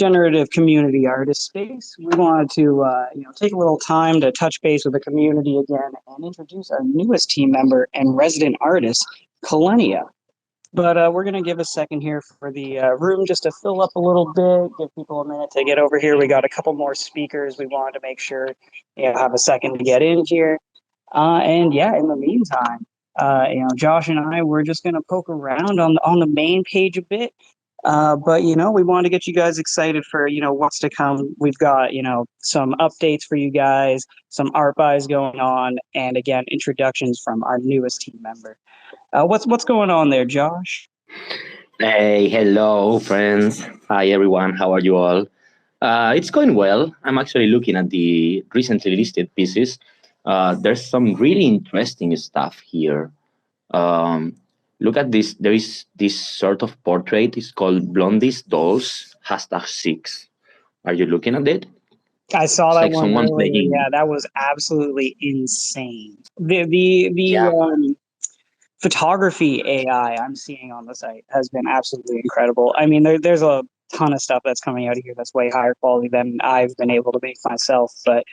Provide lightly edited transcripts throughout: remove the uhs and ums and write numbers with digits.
generative community artist space. We wanted to, take a little time to touch base with the community again and introduce our newest team member and resident artist, Kalenia. But we're going to give a second here for the room just to fill up a little bit, give people a minute to get over here. We got a couple more speakers. We wanted to make sure have a second to get in here. And yeah, in the meantime, Josh and I, we're just going to poke around on the main page a bit. But we want to get you guys excited for what's to come. We've got some updates for you guys, some art buys going on, and again introductions from our newest team member. What's going on there, Josh? Hey, hello, friends. Hi, everyone. How are you all? It's going well. I'm actually looking at the recently listed pieces. There's some really interesting stuff here. Look at this. There is this sort of portrait. It's called Blondie's Dolls, #6. Are you looking at it? I saw that one earlier. Yeah, that was absolutely insane. The photography AI I'm seeing on the site has been absolutely incredible. I mean, there's a ton of stuff that's coming out of here that's way higher quality than I've been able to make myself, but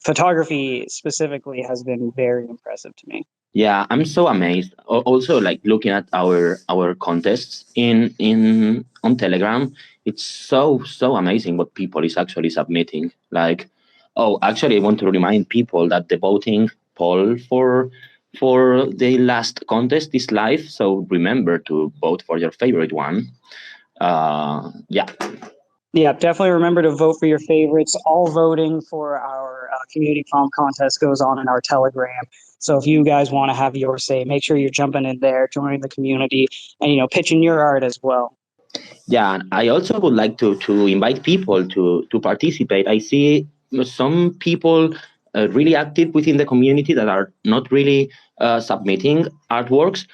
photography specifically has been very impressive to me. Yeah, I'm so amazed. Also, like looking at our contests on Telegram, it's so amazing what people is actually submitting. Like, actually, I want to remind people that the voting poll for the last contest is live. So remember to vote for your favorite one. Yeah, definitely remember to vote for your favorites. All voting for our community prompt contest goes on in our Telegram. So if you guys want to have your say, make sure you're jumping in there, joining the community, and pitching your art as well. Yeah, I also would like to invite people to participate. I see some people really active within the community that are not really submitting artworks.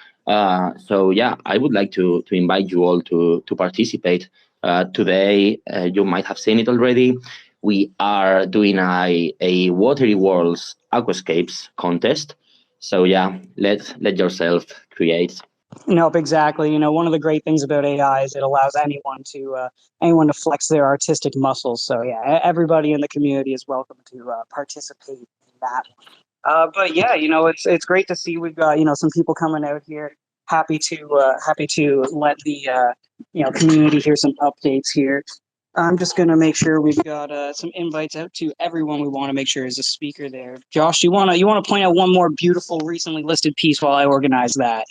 So yeah, I would like to invite you all to participate. Today, you might have seen it already. We are doing a Watery Worlds Aquascapes contest. So yeah, let yourself create. Nope, exactly. One of the great things about AI is it allows anyone to flex their artistic muscles. So yeah, everybody in the community is welcome to participate in that. But yeah, it's great to see we've got some people coming out here. Happy to let the community hear some updates here. I'm just gonna make sure we've got some invites out to everyone we want to make sure is a speaker there. Josh, you wanna point out one more beautiful recently listed piece while I organize that?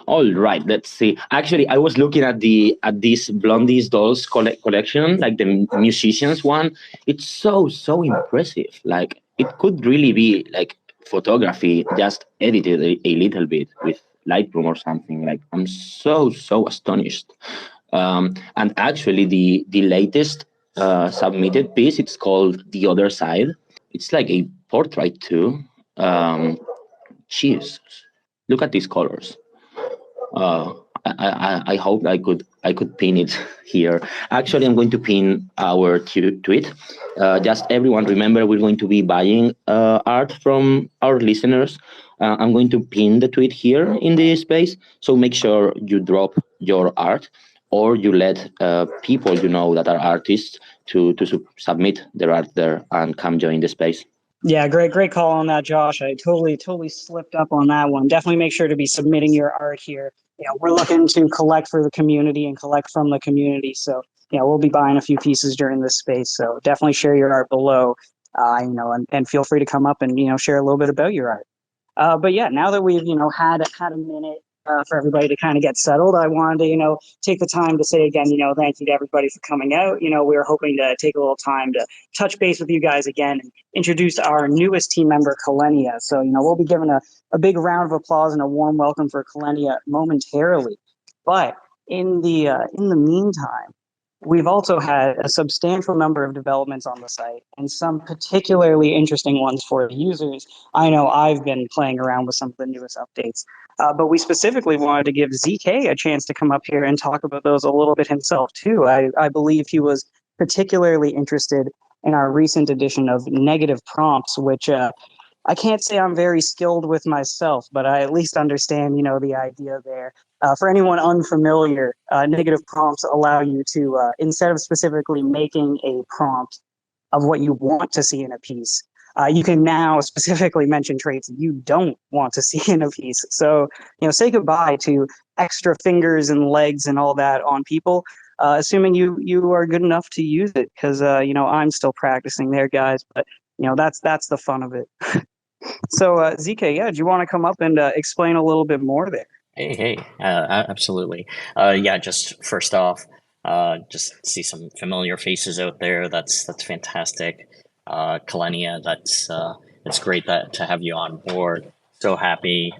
All right, let's see. Actually, I was looking at this Blondie's Dolls collection, like the musicians one. It's so impressive. Like it could really be like photography just edited a little bit with Lightroom or something. Like I'm so astonished. And actually, the latest submitted piece, it's called The Other Side. It's like a portrait too. Jesus, look at these colors. I hope I could pin it here. Actually, I'm going to pin our tweet. Just everyone remember, we're going to be buying art from our listeners. I'm going to pin the tweet here in this space. So make sure you drop your art, or you let people that are artists to submit their art there and come join the space. Yeah, great call on that, Josh. I totally slipped up on that one. Definitely make sure to be submitting your art here. We're looking to collect for the community and collect from the community. So, we'll be buying a few pieces during this space. So definitely share your art below, and feel free to come up and, share a little bit about your art. But yeah, now that we've, had a minute for everybody to kind of get settled, I wanted to, take the time to say again, thank you to everybody for coming out. We were hoping to take a little time to touch base with you guys again and introduce our newest team member, Kalenia. So, we'll be giving a big round of applause and a warm welcome for Kalenia momentarily. But in the meantime, we've also had a substantial number of developments on the site and some particularly interesting ones for the users. I know I've been playing around with some of the newest updates, but we specifically wanted to give ZK a chance to come up here and talk about those a little bit himself too. I believe he was particularly interested in our recent edition of negative prompts, which I can't say I'm very skilled with myself, but I at least understand, the idea there. For anyone unfamiliar, negative prompts allow you to, instead of specifically making a prompt of what you want to see in a piece, you can now specifically mention traits you don't want to see in a piece. So, say goodbye to extra fingers and legs and all that on people, assuming you are good enough to use it. Because I'm still practicing there, guys. But that's the fun of it. So, ZK, yeah, do you want to come up and explain a little bit more there? Hey, absolutely. Yeah, just first off, just see some familiar faces out there. That's fantastic. Kalenia, it's great to have you on board. So happy.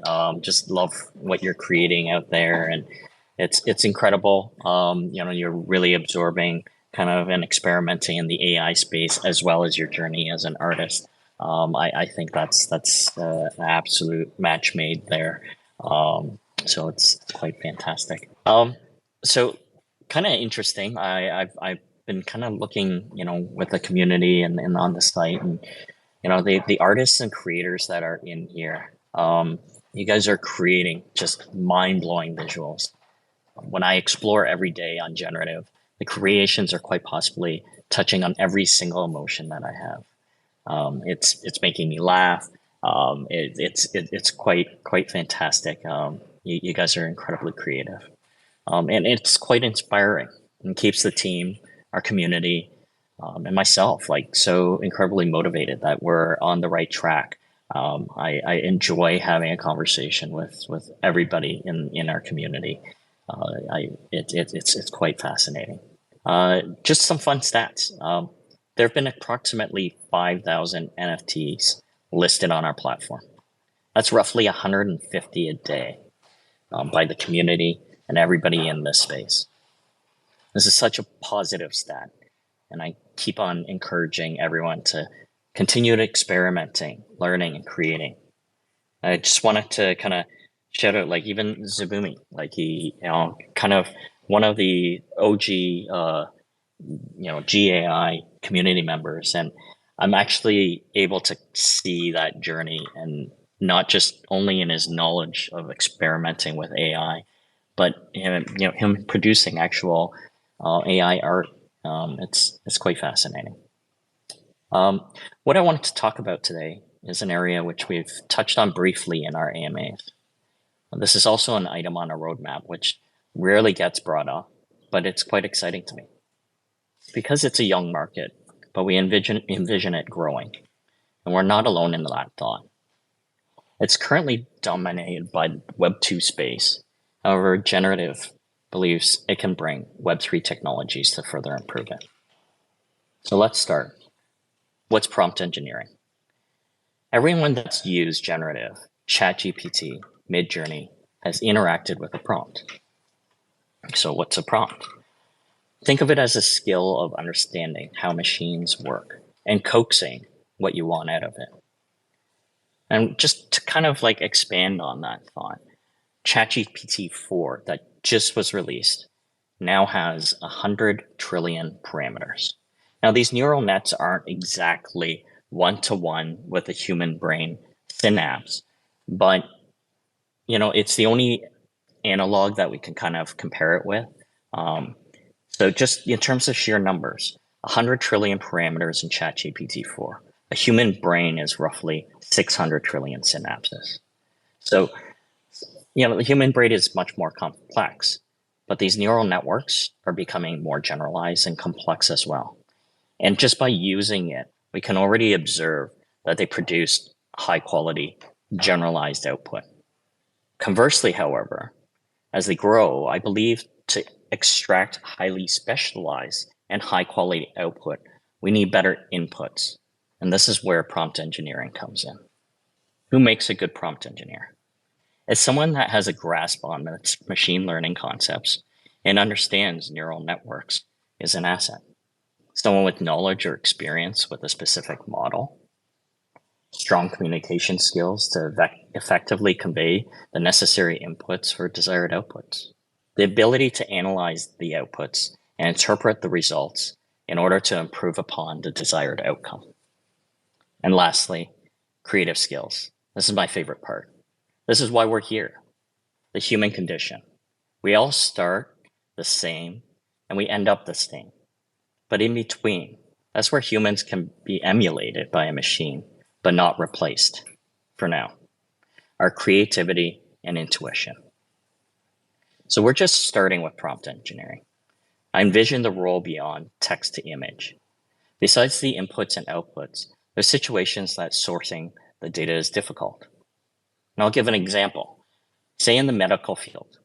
Just love what you're creating out there, and it's incredible. You're really absorbing kind of and experimenting in the AI space as well as your journey as an artist. I think that's an absolute match made there. So it's quite fantastic. So kind of interesting. I've been kind of looking, with the community and on the site, and the artists and creators that are in here. You guys are creating just mind blowing visuals. When I explore every day on Generative, the creations are quite possibly touching on every single emotion that I have. It's making me laugh. It's quite fantastic. You guys are incredibly creative, and it's quite inspiring and keeps the team, our community, and myself like so incredibly motivated that we're on the right track. I enjoy having a conversation with everybody in our community. It's quite fascinating. Just some fun stats. There have been approximately 5,000 NFTs listed on our platform. That's roughly 150 a day by the community and everybody in this space. This is such a positive stat, and I keep on encouraging everyone to continue to experimenting, learning, and creating. I just wanted to kind of shout out, like even Zabumi, like he, kind of one of the OG GAI community members, and I'm actually able to see that journey, and not just only in his knowledge of experimenting with AI, but him producing actual AI art. It's quite fascinating. What I wanted to talk about today is an area which we've touched on briefly in our AMAs. This is also an item on a roadmap which rarely gets brought up, but it's quite exciting to me. Because it's a young market, but we envision it growing, and we're not alone in that thought. It's currently dominated by Web 2 space. However, Generative believes it can bring Web 3 technologies to further improve it. So let's start. What's prompt engineering? Everyone that's used Generative, ChatGPT, Midjourney has interacted with a prompt. So what's a prompt? Think of it as a skill of understanding how machines work and coaxing what you want out of it. And just to kind of like expand on that thought, ChatGPT 4 that just was released now has 100 trillion parameters. Now, these neural nets aren't exactly one-to-one with a human brain synapse, but it's the only analog that we can kind of compare it with. So just in terms of sheer numbers, 100 trillion parameters in ChatGPT 4. A human brain is roughly 600 trillion synapses. So, the human brain is much more complex, but these neural networks are becoming more generalized and complex as well. And just by using it, we can already observe that they produce high quality, generalized output. Conversely, however, as they grow, I believe to extract highly specialized and high quality output, we need better inputs. And this is where prompt engineering comes in. Who makes a good prompt engineer? It's someone that has a grasp on machine learning concepts and understands neural networks is an asset. Someone with knowledge or experience with a specific model, strong communication skills to effectively convey the necessary inputs for desired outputs, the ability to analyze the outputs and interpret the results in order to improve upon the desired outcome. And lastly, creative skills. This is my favorite part. This is why we're here. The human condition. We all start the same and we end up the same. But in between, that's where humans can be emulated by a machine, but not replaced for now. Our creativity and intuition. So we're just starting with prompt engineering. I envision the role beyond text to image. Besides the inputs and outputs, there's situations that sourcing the data is difficult. And I'll give an example. Say in the medical field,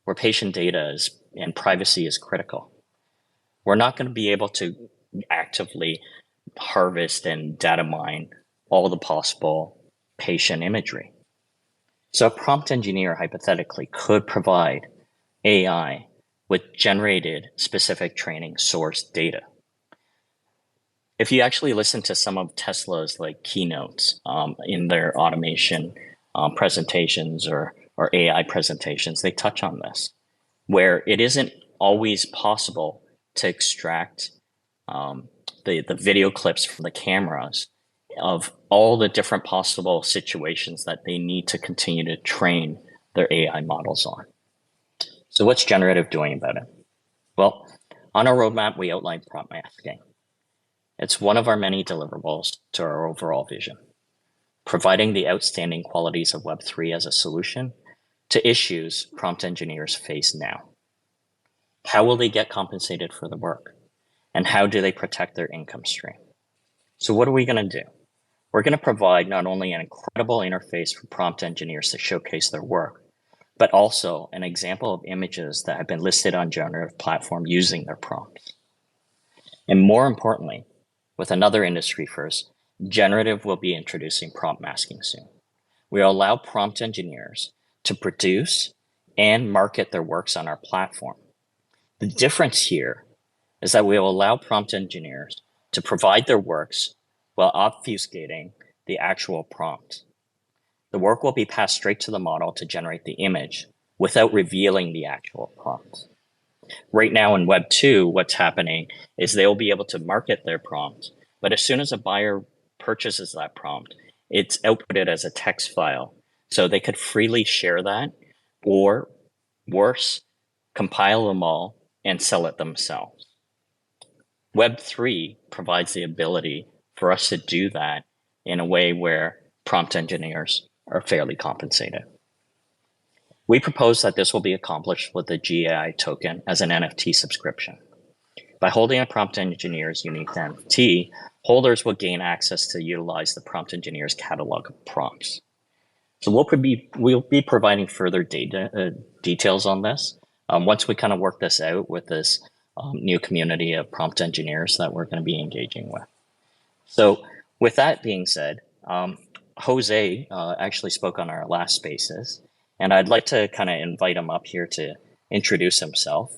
where patient data is and privacy is critical. We're not going to be able to actively harvest and data mine all the possible patient imagery. So a prompt engineer hypothetically could provide AI with generated specific training source data. If you actually listen to some of Tesla's like keynotes in their automation presentations or AI presentations, they touch on this, where it isn't always possible to extract the video clips from the cameras of all the different possible situations that they need to continue to train their AI models on. So what's Generative doing about it? Well, on our roadmap, we outlined prompt masking. It's one of our many deliverables to our overall vision, providing the outstanding qualities of Web3 as a solution to issues prompt engineers face now. How will they get compensated for the work? And how do they protect their income stream? So what are we going to do? We're going to provide not only an incredible interface for prompt engineers to showcase their work, but also an example of images that have been listed on Generative platform using their prompts. And more importantly, with another industry first, Generative will be introducing prompt masking soon. We will allow prompt engineers to produce and market their works on our platform. The difference here is that we will allow prompt engineers to provide their works while obfuscating the actual prompt. The work will be passed straight to the model to generate the image without revealing the actual prompt. Right now in Web 2, what's happening is they'll be able to market their prompt, but as soon as a buyer purchases that prompt, it's outputted as a text file. So they could freely share that, or worse, compile them all and sell it themselves. Web 3 provides the ability for us to do that in a way where prompt engineers are fairly compensated. We propose that this will be accomplished with the GAI token as an NFT subscription. By holding a prompt engineer's unique NFT, holders will gain access to utilize the prompt engineer's catalog of prompts. So we'll be providing further details on this once we kind of work this out with this new community of prompt engineers that we're going to be engaging with. So with that being said, Jose actually spoke on our last spaces, and I'd like to kind of invite him up here to introduce himself.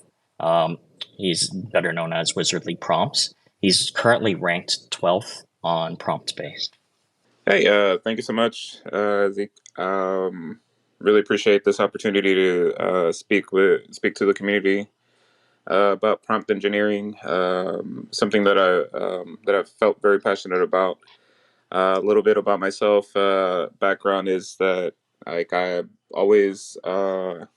He's better known as Wizardly Prompts. He's currently ranked 12th on PromptSpace. Hey, thank you so much, Zeke. Really appreciate this opportunity to speak to the community about prompt engineering. Something that I've felt very passionate about. A little bit about myself. Background is that I've always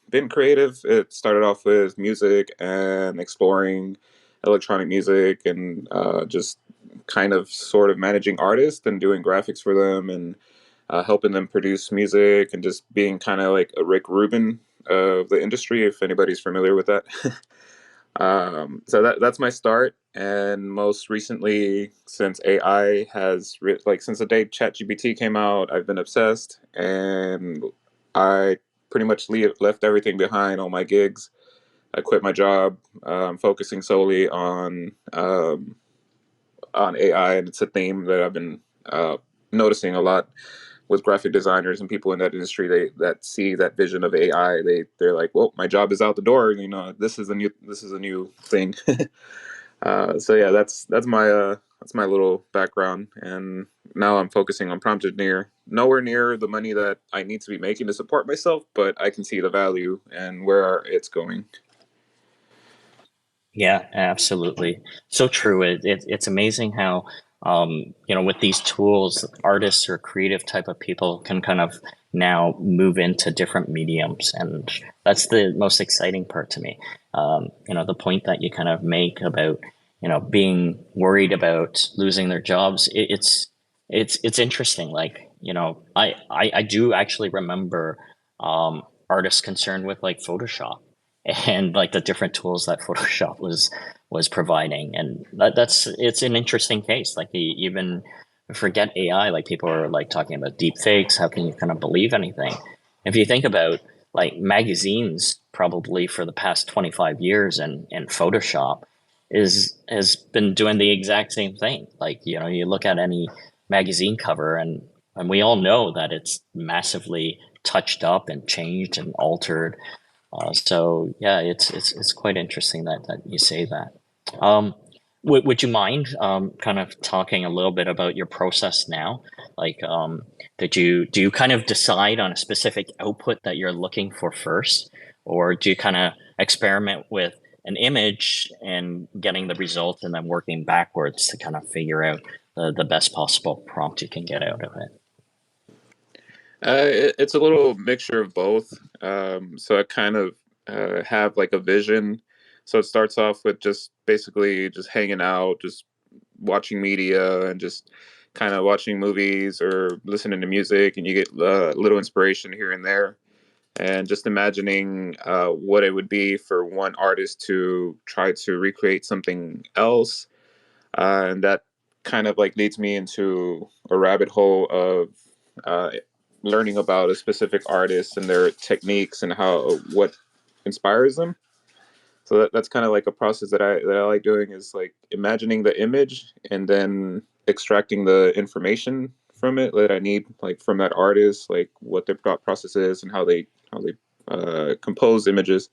been creative. It started off with music and exploring electronic music and just kind of sort of managing artists and doing graphics for them and helping them produce music and just being kind of like a Rick Rubin of the industry, if anybody's familiar with that. So that's my start. And most recently, since AI has since the day ChatGPT came out, I've been obsessed, and I pretty much left everything behind, all my gigs. I quit my job, focusing solely on AI, and it's a theme that I've been noticing a lot with graphic designers and people in that industry. That see that vision of AI, they're like, well, my job is out the door. You know, this is a new thing. So yeah, that's my little background, and now I'm focusing on prompt engineer. Nowhere near the money that I need to be making to support myself, but I can see the value and where it's going. Yeah, absolutely. So true. It's amazing how with these tools, artists or creative type of people can kind of now move into different mediums, and that's the most exciting part to me. The point that you kind of make about being worried about losing their jobs, it's interesting. Like I do actually remember artists concerned with like Photoshop and like the different tools that Photoshop was providing, and it's an interesting case. Like even forget AI, like people are like talking about deep fakes. How can you kind of believe anything? If you think about like magazines, probably for the past 25 years, and Photoshop has been doing the exact same thing. Like you look at any magazine cover, and we all know that it's massively touched up and changed and altered. So yeah, it's quite interesting that you say that. Um, would you mind kind of talking a little bit about your process now? Like, do you kind of decide on a specific output that you're looking for first, or do you kind of experiment with an image and getting the result, and then working backwards to kind of figure out the best possible prompt you can get out of it? It's a little mixture of both. So I kind of have like a vision. So it starts off with just basically just hanging out, just watching media, and just kind of watching movies or listening to music, and you get a little inspiration here and there. And just imagining what it would be for one artist to try to recreate something else. And that kind of like leads me into a rabbit hole of uh, learning about a specific artist and their techniques and how what inspires them. So that's kind of like a process that I like doing, is like imagining the image and then extracting the information from it that I need, like from that artist, like what their thought process is and how they compose images.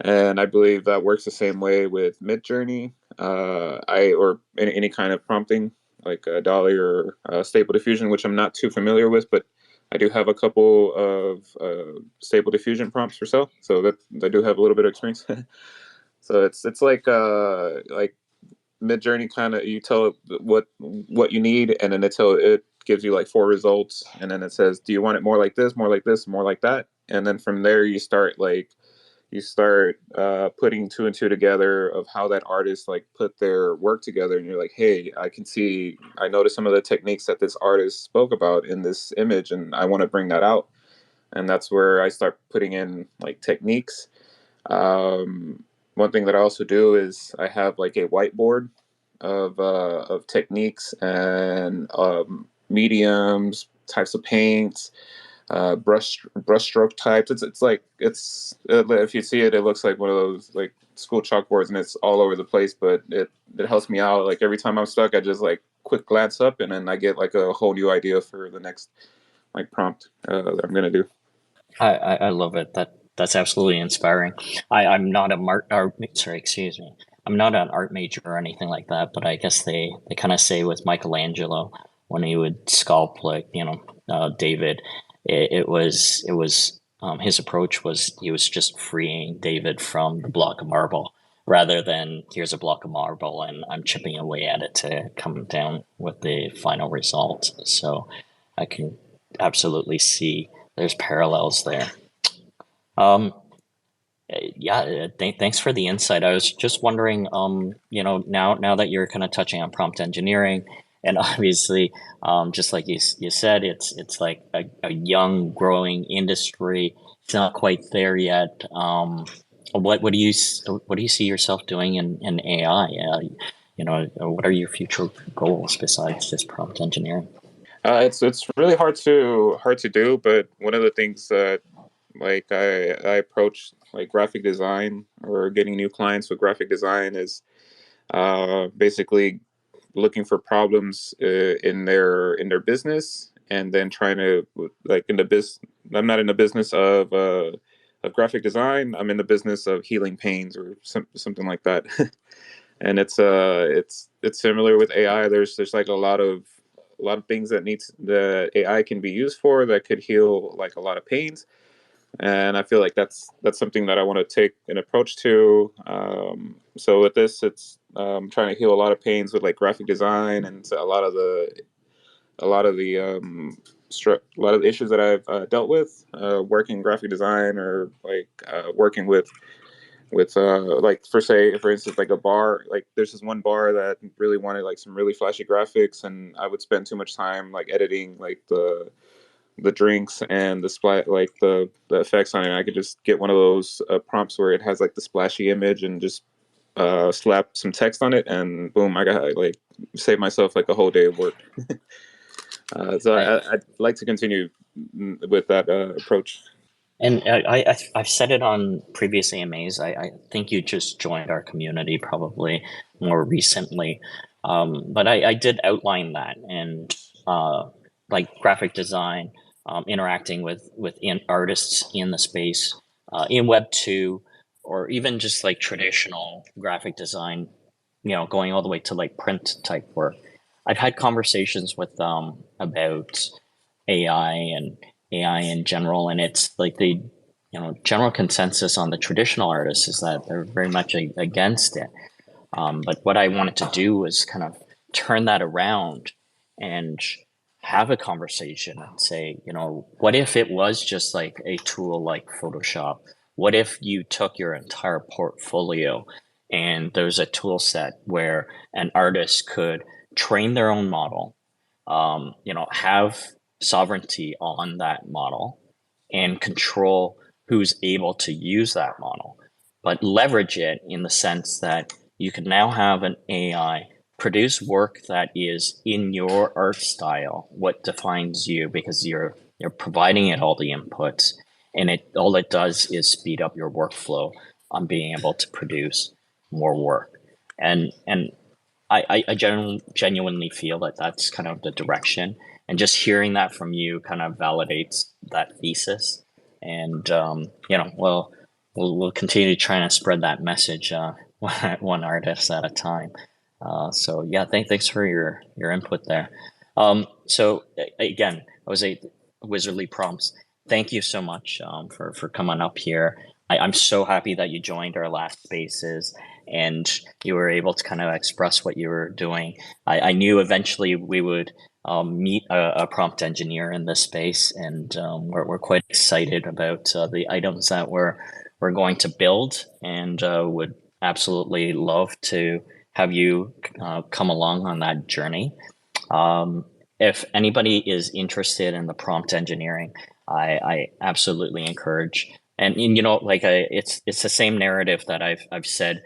And I believe that works the same way with Midjourney, or any kind of prompting like Dolly or Stable Diffusion, which I'm not too familiar with, but I do have a couple of Stable Diffusion prompts for sale, so that I do have a little bit of experience. So it's like Midjourney, kind of you tell it what you need, and then it gives you like four results, and then it says, do you want it more like this, more like this, more like that? And then from there you start putting two and two together of how that artist like put their work together, and you're like, hey, I noticed some of the techniques that this artist spoke about in this image, and I want to bring that out. And that's where I start putting in like techniques. One thing that I also do is I have like a whiteboard of techniques and mediums, types of paints, brushstroke types. It's if you see it, it looks like one of those like school chalkboards, and it's all over the place. But it helps me out. Like every time I'm stuck, I just like quick glance up, and then I get like a whole new idea for the next like prompt that I'm gonna do. I love it. That's absolutely inspiring. I'm not a sorry, excuse me. I'm not an art major or anything like that, but I guess they kind of say with Michelangelo when he would sculpt like David, it was his approach was he was just freeing David from the block of marble rather than here's a block of marble and I'm chipping away at it to come down with the final result. So I can absolutely see there's parallels there. Um, yeah, thanks for the insight. I was just wondering, now that you're kind of touching on prompt engineering, and obviously, just like you said, it's like a young, growing industry. It's not quite there yet. What do you see yourself doing in AI? What are your future goals besides just prompt engineering? It's really hard to do, but one of the things that like I approach like graphic design or getting new clients with graphic design is basically looking for problems in their business, and then trying to like in the biz. I'm not in the business of graphic design. I'm in the business of healing pains or something like that. And it's similar with AI. There's like a lot of things that AI can be used for that could heal like a lot of pains. And I feel like that's something that I want to take an approach to. So with this, it's trying to heal a lot of pains with like graphic design and a lot of the a lot of the issues that I've dealt with working graphic design, or like working with like for instance, like a bar. Like there's this one bar that really wanted like some really flashy graphics, and I would spend too much time like editing like the drinks and the like the effects on it. And I could just get one of those prompts where it has like the splashy image and just slap some text on it, and boom, I got like save myself like a whole day of work. So I'd like to continue with that approach. And I've said it on previous AMAs. I think you just joined our community probably more recently, but I did outline that, and like graphic design, interacting with artists in the space, in Web 2, or even just like traditional graphic design, going all the way to like print type work. I've had conversations with them about AI and AI in general, and it's like the general consensus on the traditional artists is that they're very much against it. But what I wanted to do was kind of turn that around and have a conversation and say, what if it was just like a tool like Photoshop? What if you took your entire portfolio and there's a tool set where an artist could train their own model, have sovereignty on that model and control who's able to use that model, but leverage it in the sense that you can now have an AI produce work that is in your art style, what defines you, because you're providing it all the inputs, and all it does is speed up your workflow on being able to produce more work. And I genuinely feel that that's kind of the direction, and just hearing that from you kind of validates that thesis. And we'll continue trying to spread that message, one artist at a time. So yeah, thanks for your input there. So again, Jose, Wizardly Prompts, thank you so much for coming up here. I'm so happy that you joined our last spaces and you were able to kind of express what you were doing. I knew eventually we would meet a prompt engineer in this space, and we're quite excited about the items that we're going to build, and would absolutely love to have you come along on that journey. If anybody is interested in the prompt engineering, I absolutely encourage. And it's the same narrative that I've said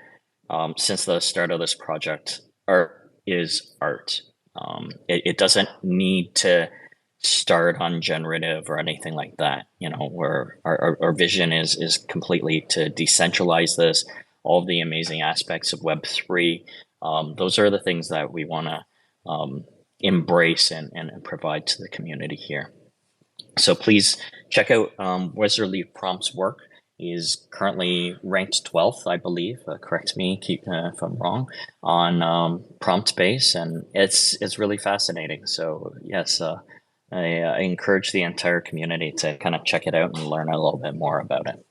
since the start of this project. Art is art. It doesn't need to start on generative or anything like that. Where our vision is completely to decentralize this, all of the amazing aspects of Web3. Those are the things that we want to embrace and provide to the community here. So please check out Wizardly Prompts' work. Is currently ranked 12th, I believe. Correct me if I'm wrong, on PromptBase, and it's really fascinating. So yes, I encourage the entire community to kind of check it out and learn a little bit more about it.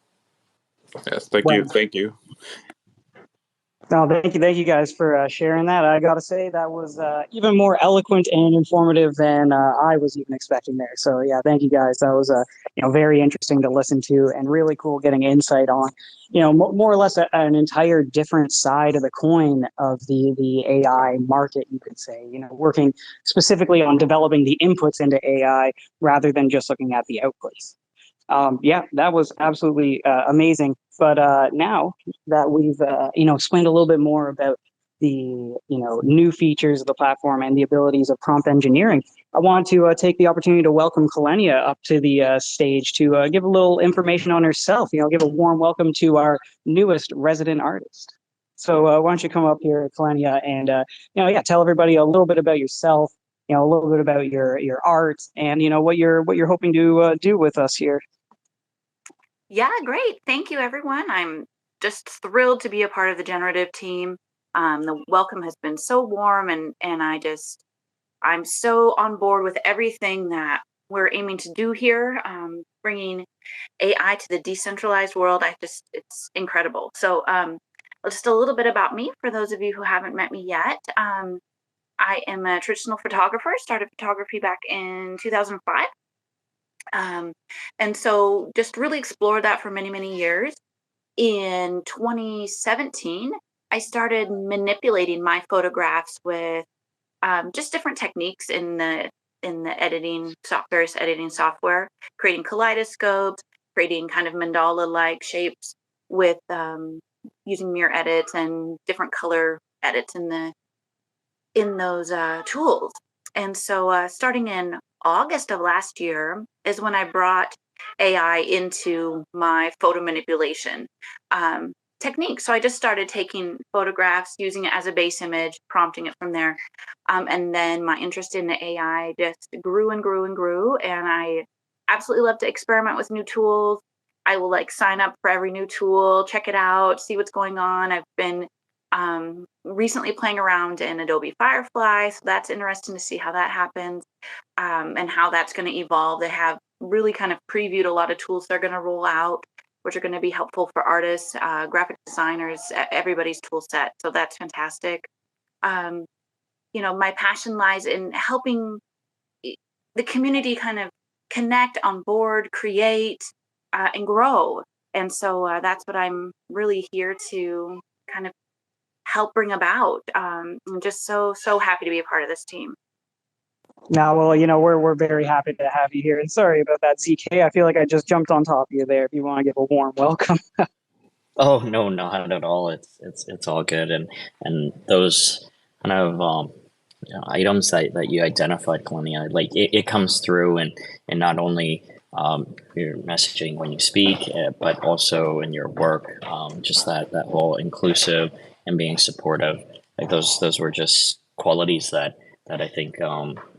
Yes, thank you. No, thank you guys for sharing that. I got to say that was even more eloquent and informative than I was even expecting there. So yeah, thank you guys. That was very interesting to listen to, and really cool getting insight on more or less an entire different side of the coin of the AI market, you could say. Working specifically on developing the inputs into AI rather than just looking at the outputs. Yeah, that was absolutely amazing. But now that we've explained a little bit more about the new features of the platform and the abilities of prompt engineering, I want to take the opportunity to welcome Kalenia up to the stage to give a little information on herself. Give a warm welcome to our newest resident artist. So why don't you come up here, Kalenia, and tell everybody a little bit about yourself. A little bit about your art, and what you're hoping to do with us here. Yeah, great. Thank you, everyone. I'm just thrilled to be a part of the Generative team. The welcome has been so warm, and I'm so on board with everything that we're aiming to do here, bringing AI to the decentralized world. It's incredible. So just a little bit about me for those of you who haven't met me yet. I am a traditional photographer, started photography back in 2005. And so just really explored that for many, many years. In 2017, I started manipulating my photographs with just different techniques in the editing software, various editing software, creating kaleidoscopes, creating kind of mandala-like shapes with using mirror edits and different color edits in those tools. And so starting in August of last year is when I brought AI into my photo manipulation technique. So I just started taking photographs, using it as a base image, prompting it from there. And then my interest in the AI just grew and grew and grew. And I absolutely love to experiment with new tools. I will like sign up for every new tool, check it out, see what's going on. I've been recently playing around in Adobe Firefly, so that's interesting to see how that happens and how that's going to evolve. They have really kind of previewed a lot of tools they're going to roll out, which are going to be helpful for artists, graphic designers, everybody's tool set. So that's fantastic. My passion lies in helping the community kind of connect, on board, create, and grow. And so that's what I'm really here to kind of help bring about. I'm just so happy to be a part of this team. Now, well, we're very happy to have you here. And sorry about that, ZK. I feel like I just jumped on top of you there. If you want to give a warm welcome. Oh no, not at all. It's all good, and those kind of items that you identified, Kalenia, like it comes through, and not only your messaging when you speak, but also in your work. Just that whole inclusive and being supportive, like those were just qualities that I think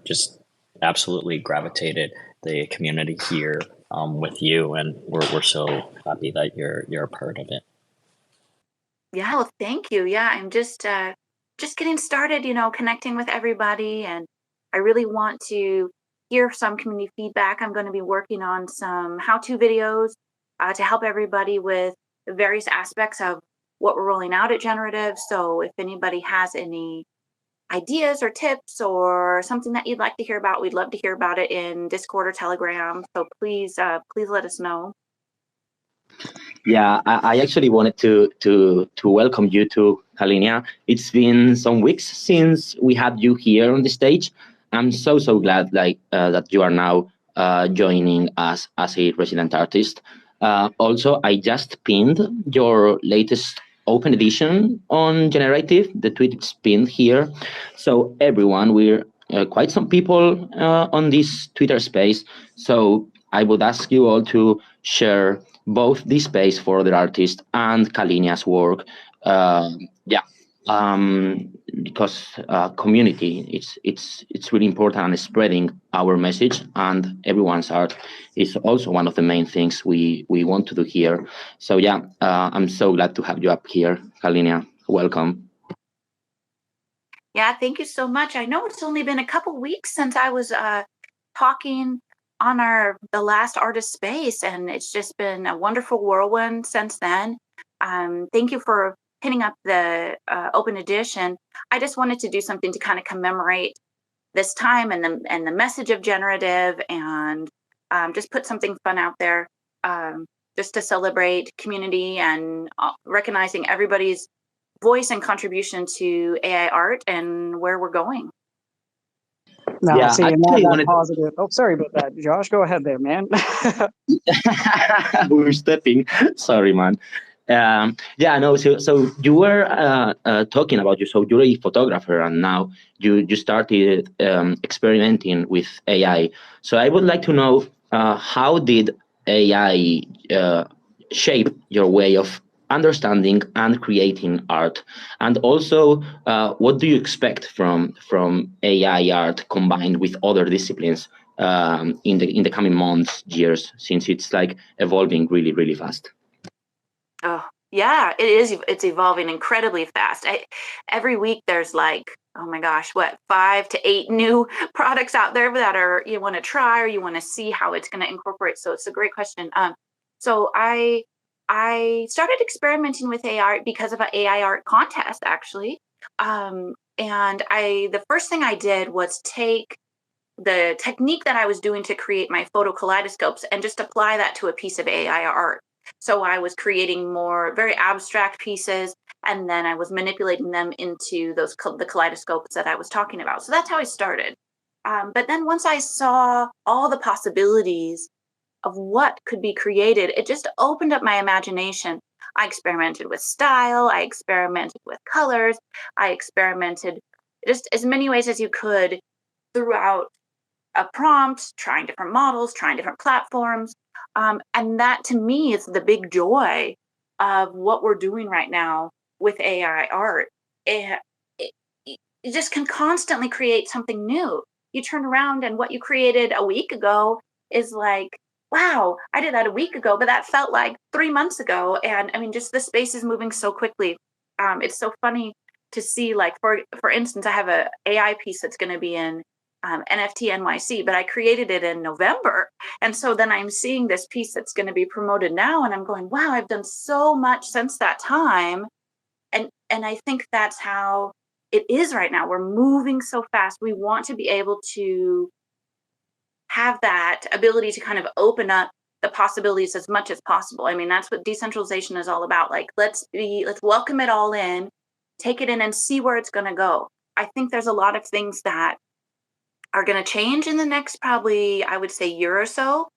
just absolutely gravitated the community here with you, and we're so happy that you're a part of it. Yeah, well, thank you. Yeah, I'm just getting started, connecting with everybody, and I really want to hear some community feedback. I'm going to be working on some how-to videos to help everybody with the various aspects of what we're rolling out at Generative. So if anybody has any ideas or tips or something that you'd like to hear about, we'd love to hear about it in Discord or Telegram. So please let us know. Yeah, I actually wanted to welcome you to Kalenia. It's been some weeks since we had you here on the stage. I'm so glad that you are now joining us as a resident artist. Also, I just pinned your latest open edition on Generative. The tweet is pinned here. So everyone, we're quite some people on this Twitter space. So I would ask you all to share both this space for other artists and Kalenia's work. Because community, it's really important, and spreading our message and everyone's art is also one of the main things we want to do here. So I'm so glad to have you up here, Kalenia. Welcome. Yeah, thank you so much. I know it's only been a couple weeks since I was talking on the last artist space, and it's just been a wonderful whirlwind since then. Thank you for pinning up the open edition. I just wanted to do something to kind of commemorate this time and the message of Generative, and just put something fun out there, just to celebrate community and recognizing everybody's voice and contribution to AI art and where we're going. No, Yeah, see, I and actually that wanted- positive. Oh, sorry about that, Josh. Go ahead there, man. We're stepping. Sorry, man. No. So you were talking about you. So you're a photographer, and now you started experimenting with AI. So I would like to know how did AI shape your way of understanding and creating art, and also what do you expect from AI art combined with other disciplines in the coming months, years, since it's like evolving really fast? Oh, yeah, it is. It's evolving incredibly fast. Every week there's like, oh my gosh, 5 to 8 new products out there that you want to try or you want to see how it's going to incorporate. So it's a great question. So I I started experimenting with AI because of an AI art contest, actually. And the first thing I did was take the technique that I was doing to create my photo kaleidoscopes and just apply that to a piece of AI art. So I was creating more very abstract pieces, and then I was manipulating them into the kaleidoscopes that I was talking about. So that's how I started. But then once I saw all the possibilities of what could be created, it just opened up my imagination. I experimented with style, I experimented with colors, I experimented just as many ways as you could throughout a prompt, trying different models, trying different platforms. And that to me is the big joy of what we're doing right now with AI art. It, it just can constantly create something new. You turn around and what you created a week ago is like, wow, I did that a week ago, but that felt like 3 months ago. And I mean, just the space is moving so quickly. It's so funny to see, like, for instance, I have a AI piece that's going to be in NFT NYC, but I created it in November. And so then I'm seeing this piece that's going to be promoted now, and I'm going, wow, I've done so much since that time. And I think that's how it is right now. We're moving so fast. We want to be able to have that ability to kind of open up the possibilities as much as possible. I mean, that's what decentralization is all about. Like, let's welcome it all in, take it in and see where it's going to go. I think there's a lot of things that are going to change in the next, probably, I would say, year or so,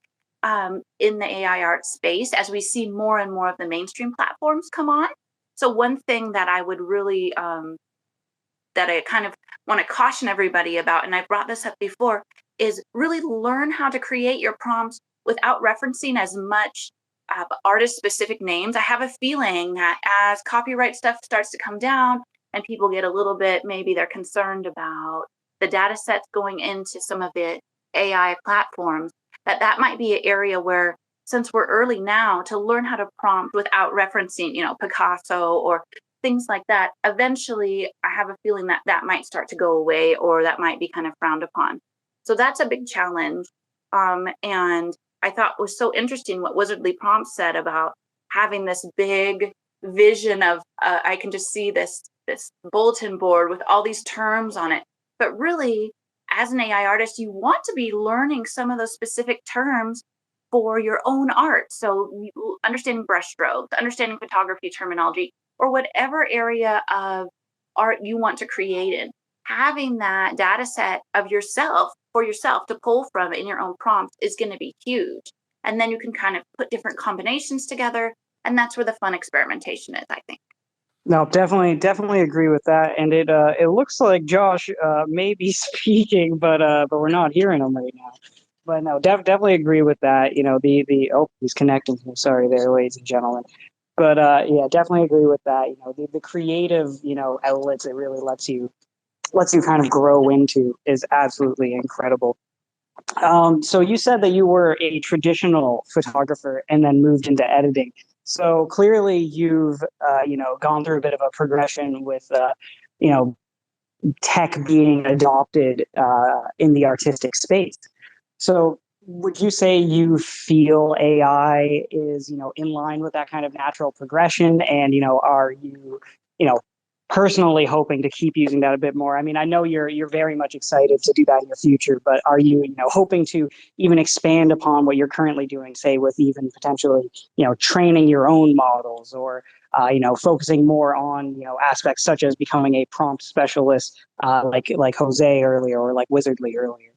in the AI art space as we see more and more of the mainstream platforms come on. So one thing that I would really, that I kind of want to caution everybody about, and I brought this up before, is really learn how to create your prompts without referencing as much artist-specific names. I have a feeling that as copyright stuff starts to come down and people get a little bit, maybe they're concerned about the data sets going into some of the AI platforms, that might be an area where, since we're early now, to learn how to prompt without referencing, Picasso or things like that, eventually I have a feeling that that might start to go away, or that might be kind of frowned upon. So that's a big challenge. And I thought was so interesting what Wizardly Prompt said about having this big vision of, I can just see this bulletin board with all these terms on it. But really, as an AI artist, you want to be learning some of those specific terms for your own art. So understanding brushstrokes, understanding photography terminology, or whatever area of art you want to create in, having that data set of yourself for yourself to pull from in your own prompt is going to be huge. And then you can kind of put different combinations together. And that's where the fun experimentation is, I think. No, definitely agree with that. And it looks like Josh may be speaking, but we're not hearing him right now. But no, definitely agree with that. He's connecting. Sorry there, ladies and gentlemen. But yeah, definitely agree with that. The creative outlets it really lets you kind of grow into is absolutely incredible. So you said that you were a traditional photographer and then moved into editing. So clearly you've gone through a bit of a progression with tech being adopted in the artistic space. So would you say you feel AI is in line with that kind of natural progression? And are you personally hoping to keep using that a bit more? I mean, I know you're very much excited to do that in your future, but are you hoping to even expand upon what you're currently doing, say with even potentially training your own models, or focusing more on aspects such as becoming a prompt specialist, like Jose earlier, or like Wizardly earlier?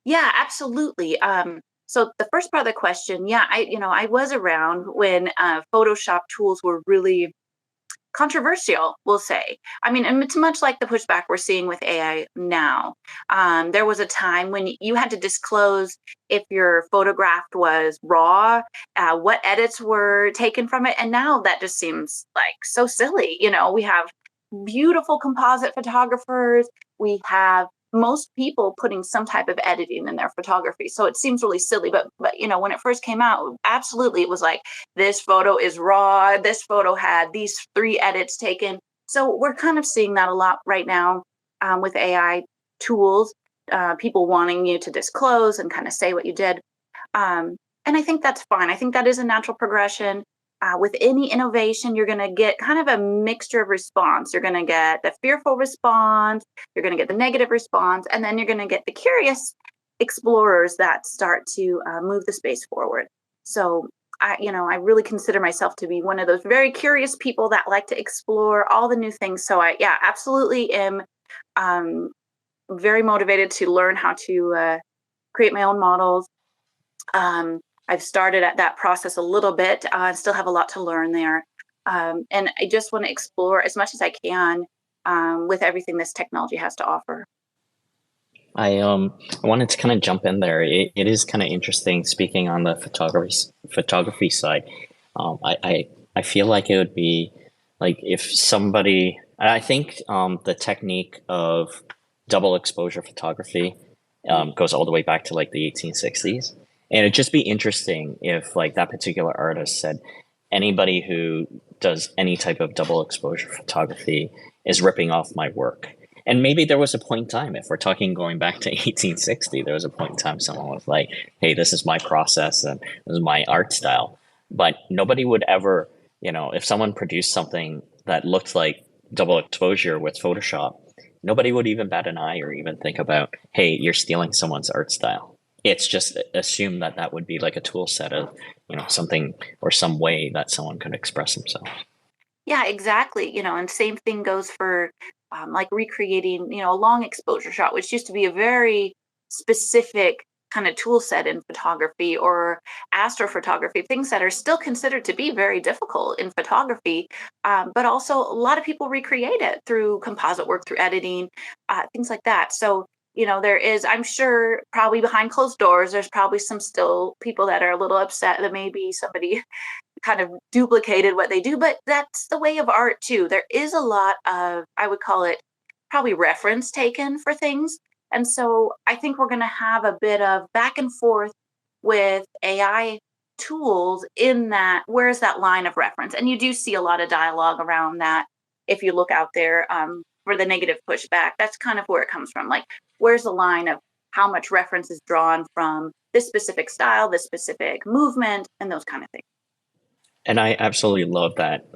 Yeah, absolutely. So the first part of the question, yeah, I was around when Photoshop tools were really controversial, we'll say. I mean, and it's much like the pushback we're seeing with AI now. There was a time when you had to disclose if your photograph was raw, what edits were taken from it, and now that just seems like so silly. We have beautiful composite photographers. We have most people putting some type of editing in their photography. So it seems really silly, but when it first came out, absolutely, it was like, this photo is raw. This photo had these 3 edits taken. So we're kind of seeing that a lot right now with AI tools, people wanting you to disclose and kind of say what you did. I think that's fine. I think that is a natural progression. With any innovation, you're going to get kind of a mixture of response. You're going to get the fearful response, you're going to get the negative response, and then you're going to get the curious explorers that start to move the space forward. So I really consider myself to be one of those very curious people that like to explore all the new things. So I absolutely am very motivated to learn how to create my own models. I've started at that process a little bit. I still have a lot to learn there. And I just want to explore as much as I can with everything this technology has to offer. I wanted to kind of jump in there. It is kind of interesting speaking on the photography side. I feel like it would be like if somebody, I think the technique of double exposure photography goes all the way back to like the 1860s. And it'd just be interesting if like that particular artist said, anybody who does any type of double exposure photography is ripping off my work. And maybe there was a point in time, if we're talking going back to 1860, there was a point in time someone was like, hey, this is my process and this is my art style. But nobody would ever, if someone produced something that looked like double exposure with Photoshop, nobody would even bat an eye or even think about, hey, you're stealing someone's art style. It's just assumed that that would be like a tool set of, something or some way that someone could express themselves. Yeah, exactly. And same thing goes for like recreating, a long exposure shot, which used to be a very specific kind of tool set in photography, or astrophotography, things that are still considered to be very difficult in photography. But also a lot of people recreate it through composite work, through editing, things like that. So, there is, I'm sure, probably behind closed doors, there's probably some still people that are a little upset that maybe somebody kind of duplicated what they do, but that's the way of art too. There is a lot of, I would call it probably reference taken for things. And so I think we're going to have a bit of back and forth with AI tools in that, where's that line of reference? And you do see a lot of dialogue around that. If you look out there for the negative pushback, that's kind of where it comes from. Like, where's the line of how much reference is drawn from this specific style, this specific movement, and those kind of things. And I absolutely love that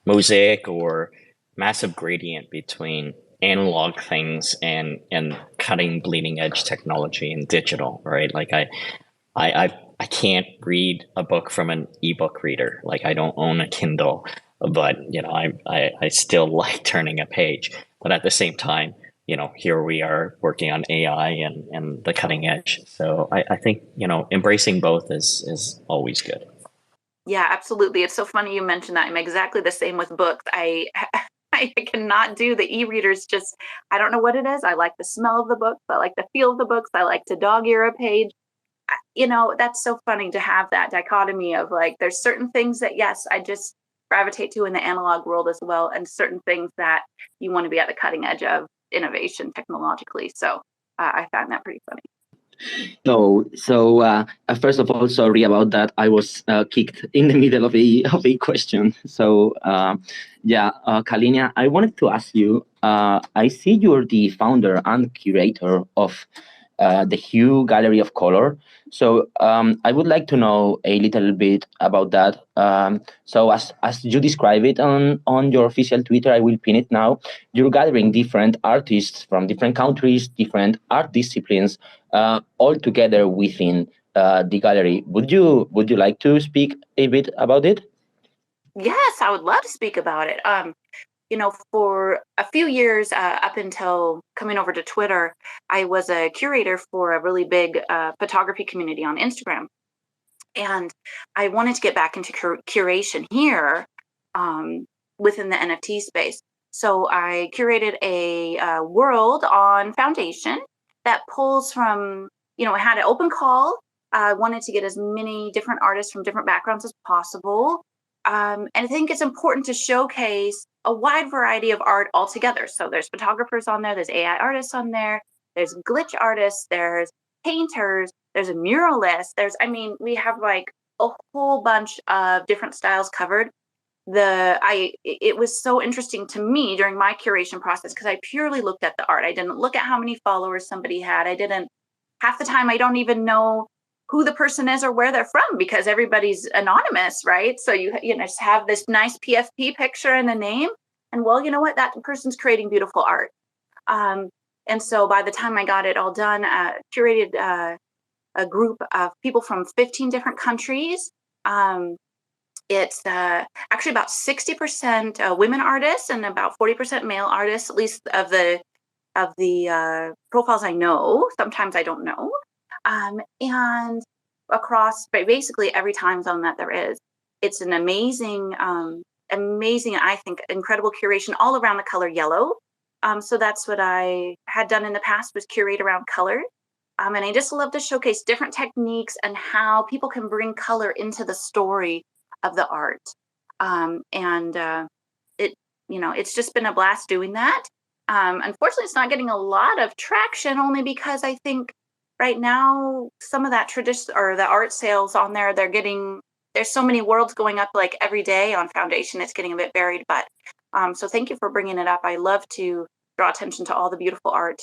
mosaic or massive gradient between analog things and cutting bleeding edge technology and digital, right? Like I can't read a book from an ebook reader. Like I don't own a Kindle, but I still like turning a page. But at the same time, here we are working on AI and the cutting edge. So I think embracing both is always good. Yeah, absolutely. It's so funny you mentioned that. I'm exactly the same with books. I cannot do the e-readers. Just, I don't know what it is. I like the smell of the books. I like the feel of the books. I like to dog ear a page. That's so funny to have that dichotomy of like, there's certain things that, yes, I just gravitate to in the analog world as well, and certain things that you want to be at the cutting edge of innovation technologically. So I found that pretty funny. So first of all, sorry about that. I was kicked in the middle of a question. So Kalinia, I wanted to ask you. I see you're the founder and curator of the Hue Gallery of Color. So I would like to know a little bit about that. So as you describe it on your official Twitter, I will pin it now. You're gathering different artists from different countries, different art disciplines, all together within the gallery. Would you like to speak a bit about it? Yes, I would love to speak about it. For a few years up until coming over to Twitter, I was a curator for a really big photography community on Instagram. And I wanted to get back into curation here within the NFT space. So I curated a world on Foundation that pulls from, I had an open call. I wanted to get as many different artists from different backgrounds as possible. And I think it's important to showcase a wide variety of art altogether. So there's photographers on there, there's AI artists on there, there's glitch artists, there's painters, there's a muralist, we have like a whole bunch of different styles covered. It was so interesting to me during my curation process because I purely looked at the art. I didn't look at how many followers somebody had. Half the time I don't even know who the person is or where they're from, because everybody's anonymous, right? So you just have this nice PFP picture and a name, and well, you know what, that person's creating beautiful art. And so by the time I got it all done, curated a group of people from 15 different countries. It's actually about 60% women artists and about 40% male artists, at least of the profiles I know. Sometimes I don't know. And across basically every time zone that there is. It's an amazing, I think, incredible curation all around the color yellow. So that's what I had done in the past, was curate around color. And I just love to showcase different techniques and how people can bring color into the story of the art. It's just been a blast doing that. Unfortunately, it's not getting a lot of traction, only because I think right now some of that tradition or the art sales on there, there's so many worlds going up like every day on Foundation. It's getting a bit buried, but so thank you for bringing it up. I love to draw attention to all the beautiful art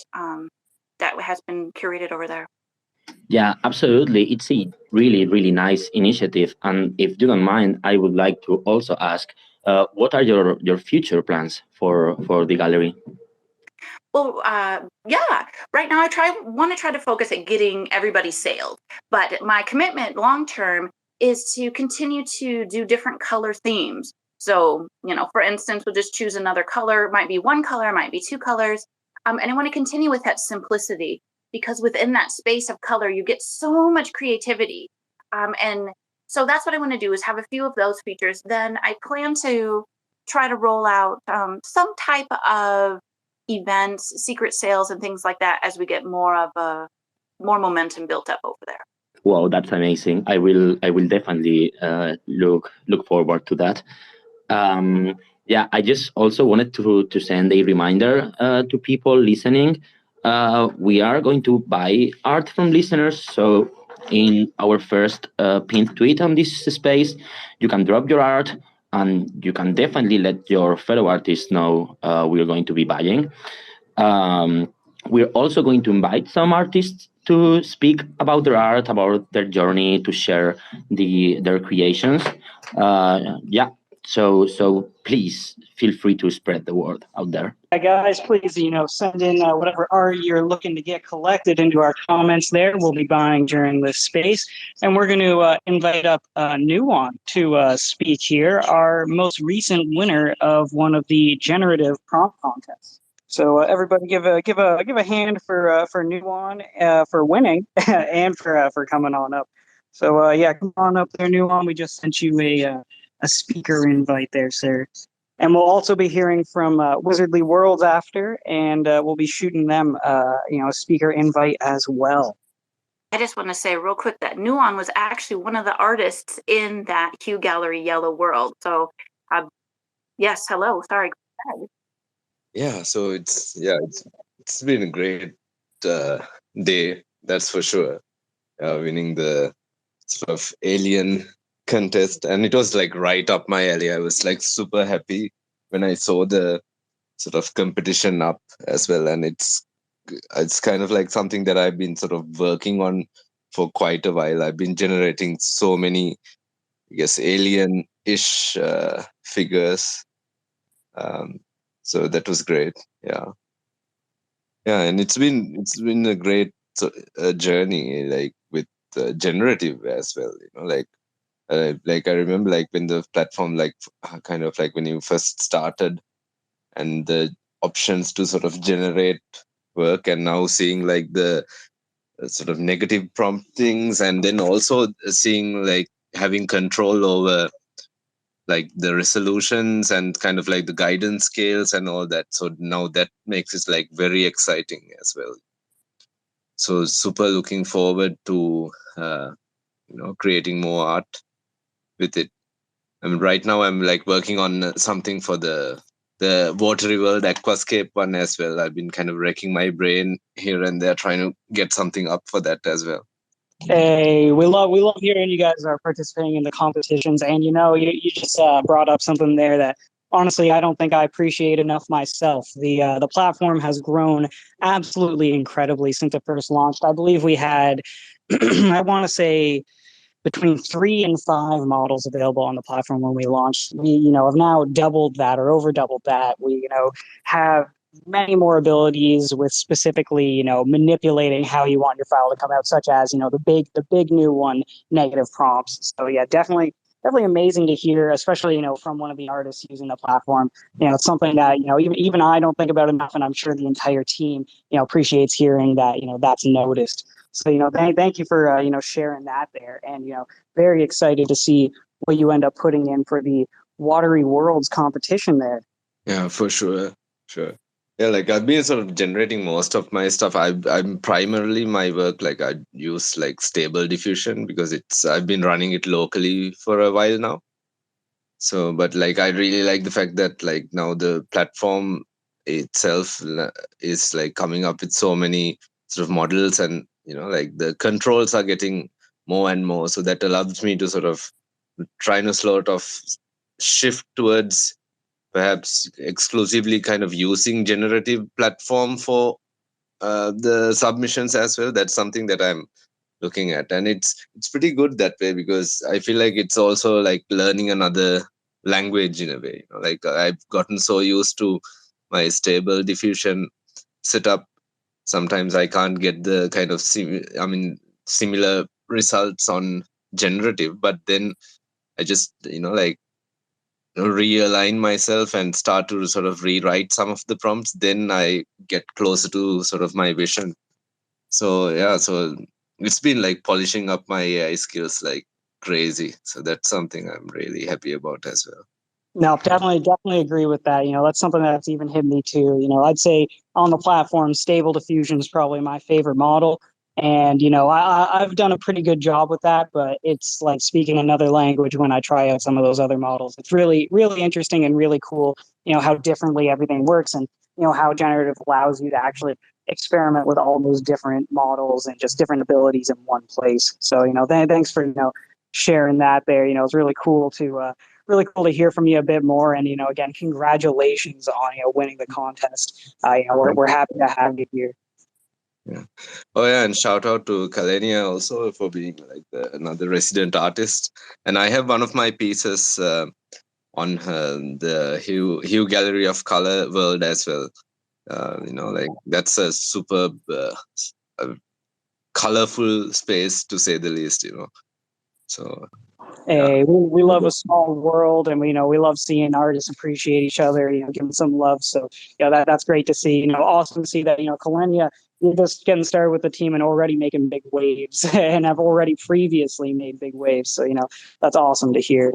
that has been curated over there. Yeah, absolutely. It's a really, really nice initiative. And if you don't mind, I would like to also ask, what are your future plans for the gallery? Well, yeah, right now want to try to focus at getting everybody sailed. But my commitment long term is to continue to do different color themes. So, for instance, we'll just choose another color. It might be one color, it might be two colors. And I want to continue with that simplicity, because within that space of color, you get so much creativity. And so that's what I want to do, is have a few of those features. Then I plan to try to roll out some type of events, secret sales, and things like that as we get more momentum built up over there. Wow, that's amazing. I will definitely look forward to that. Yeah, I just also wanted to send a reminder to people listening. We are going to buy art from listeners. So in our first pinned tweet on this space, you can drop your art, and you can definitely let your fellow artists know we're going to be buying. We're also going to invite some artists to speak about their art, about their journey, to share their creations. Yeah, so please feel free to spread the word out there. Guys, please, send in whatever art you're looking to get collected into our comments there. We'll be buying during this space. And we're going to invite up Nuwan to speak here, our most recent winner of one of the generative prompt contests. So everybody give a hand for Nuwan for winning and for coming on up. So yeah, come on up there, Nuwan. We just sent you a speaker invite there, sir. And we'll also be hearing from Wizardly Worlds after, and we'll be shooting them, a speaker invite as well. I just want to say real quick that Nuwan was actually one of the artists in that Q Gallery Yellow World. So, yes, hello. Sorry. Yeah, so it's been a great day, that's for sure. Winning the sort of alien contest, and it was like right up my alley. I was like super happy when I saw the sort of competition up as well, and it's kind of like something that I've been sort of working on for quite a while. I've been generating so many, I guess, alien-ish figures. So that was great. Yeah, and it's been a great journey, like with Generative as well. Like I remember, like when the platform, like kind of like when you first started, and the options to sort of generate work, and now seeing like the sort of negative promptings, and then also seeing like having control over like the resolutions and kind of like the guidance scales and all that. So now that makes it like very exciting as well. So super looking forward to creating more art with it. I mean, right now I'm like working on something for the Watery World Aquascape one as well. I've been kind of wrecking my brain here and there trying to get something up for that as well. Hey, we love hearing you guys are participating in the competitions, and you just brought up something there that honestly, I don't think I appreciate enough myself. The platform has grown absolutely incredibly since it first launched. I believe we had, I want to say, between 3 and 5 models available on the platform when we launched. We, have now doubled that or over doubled that. We, have many more abilities with specifically, manipulating how you want your file to come out, such as, the big new one, negative prompts. So yeah, definitely amazing to hear, especially, from one of the artists using the platform. It's something that, even I don't think about enough, and I'm sure the entire team, appreciates hearing that, that's noticed. So, thank you for, sharing that there. And, very excited to see what you end up putting in for the Watery Worlds competition there. Yeah, for sure. Sure. Yeah, like I've been sort of generating most of my stuff. I'm primarily my work, like I use like Stable Diffusion because I've been running it locally for a while now. So, but like I really like the fact that like now the platform itself is like coming up with so many sort of models, and like the controls are getting more and more. So that allows me to sort of try to sort of shift towards perhaps exclusively kind of using generative platform for the submissions as well. That's something that I'm looking at, and it's pretty good that way because I feel like it's also like learning another language in a way. Like I've gotten so used to my Stable Diffusion setup. Sometimes I can't get the kind of similar results on generative, but then I just like realign myself and start to sort of rewrite some of the prompts, then I get closer to sort of my vision. So yeah, so it's been like polishing up my AI skills like crazy. So that's something I'm really happy about as well. No, definitely agree with that. That's something that's even hit me too. I'd say on the platform, Stable Diffusion is probably my favorite model. And, I've done a pretty good job with that, but it's like speaking another language when I try out some of those other models. It's really, really interesting and really cool, how differently everything works, and, how generative allows you to actually experiment with all those different models and just different abilities in one place. So, thanks for, sharing that there. It's really cool to hear from you a bit more. And, again, congratulations on, winning the contest. We're happy to have you here. Yeah. Oh yeah, and shout out to Kalenia also for being like another resident artist. And I have one of my pieces on the Hue Gallery of Color World as well. Like that's a superb, colorful space to say the least. So Hey, we love a small world, and we love seeing artists appreciate each other, give them some love. So that's great to see. Awesome to see that Kalenia, you're just getting started with the team and already making big waves, and have already previously made big waves. So that's awesome to hear.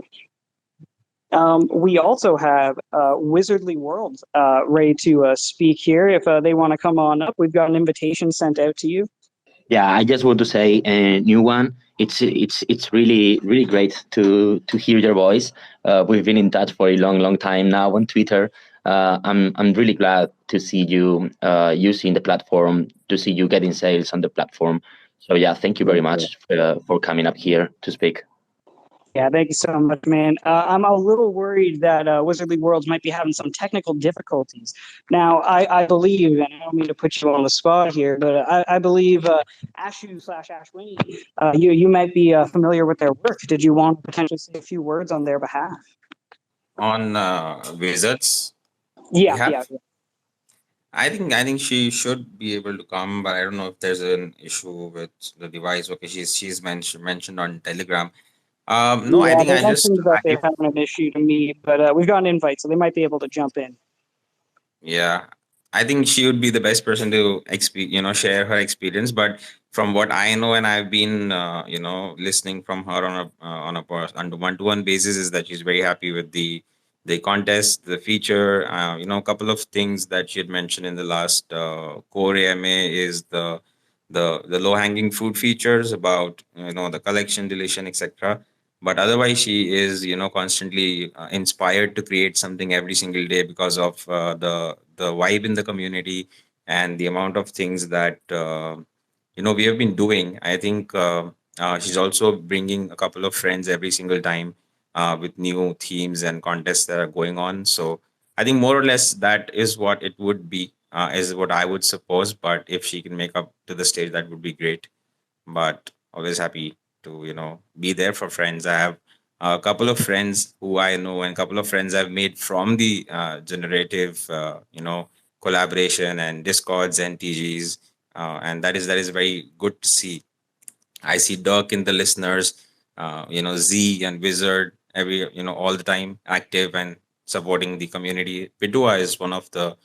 We also have Wizardly World ready to speak here. If they want to come on up, we've got an invitation sent out to you. Yeah, I just want to say a new one. It's really great to hear your voice. We've been in touch for a long time now on Twitter. I'm really glad to see you using the platform, to see you getting sales on the platform. So yeah, thank you very much for coming up here to speak. Yeah, thank you so much, man. I'm a little worried that Wizardly Worlds might be having some technical difficulties. Now, I believe, and I don't mean to put you on the spot here, but I believe Ashu/Ashwini, you might be familiar with their work. Did you want to potentially say a few words on their behalf? On Wizards, Yeah. I think she should be able to come, but I don't know if there's an issue with the device. Okay, she's mentioned on Telegram. No, I Yeah, think they I just mentioned that they're having an issue to me, but we've got an invite, so they might be able to jump in. yeah, I think she would be the best person to share her experience. But from what I know, and I've been listening from her on a one-to-one basis, is that she's very happy with the contest, the feature. A couple of things that she had mentioned in the last core AMA is the low-hanging fruit features about the collection, deletion, etc. But otherwise, she is constantly inspired to create something every single day because of the vibe in the community and the amount of things that we have been doing. I think she's also bringing a couple of friends every single time with new themes and contests that are going on. So I think more or less that is what it would be, is what I would suppose. But if she can make up to the stage, that would be great. But always happy to be there for friends. I have a couple of friends who I know, and a couple of friends I've made from the generative collaboration and discords and TGs, and that is very good to see. I see Dirk in the listeners, Z and Wizard, all the time active and supporting the community. Vidua is one of the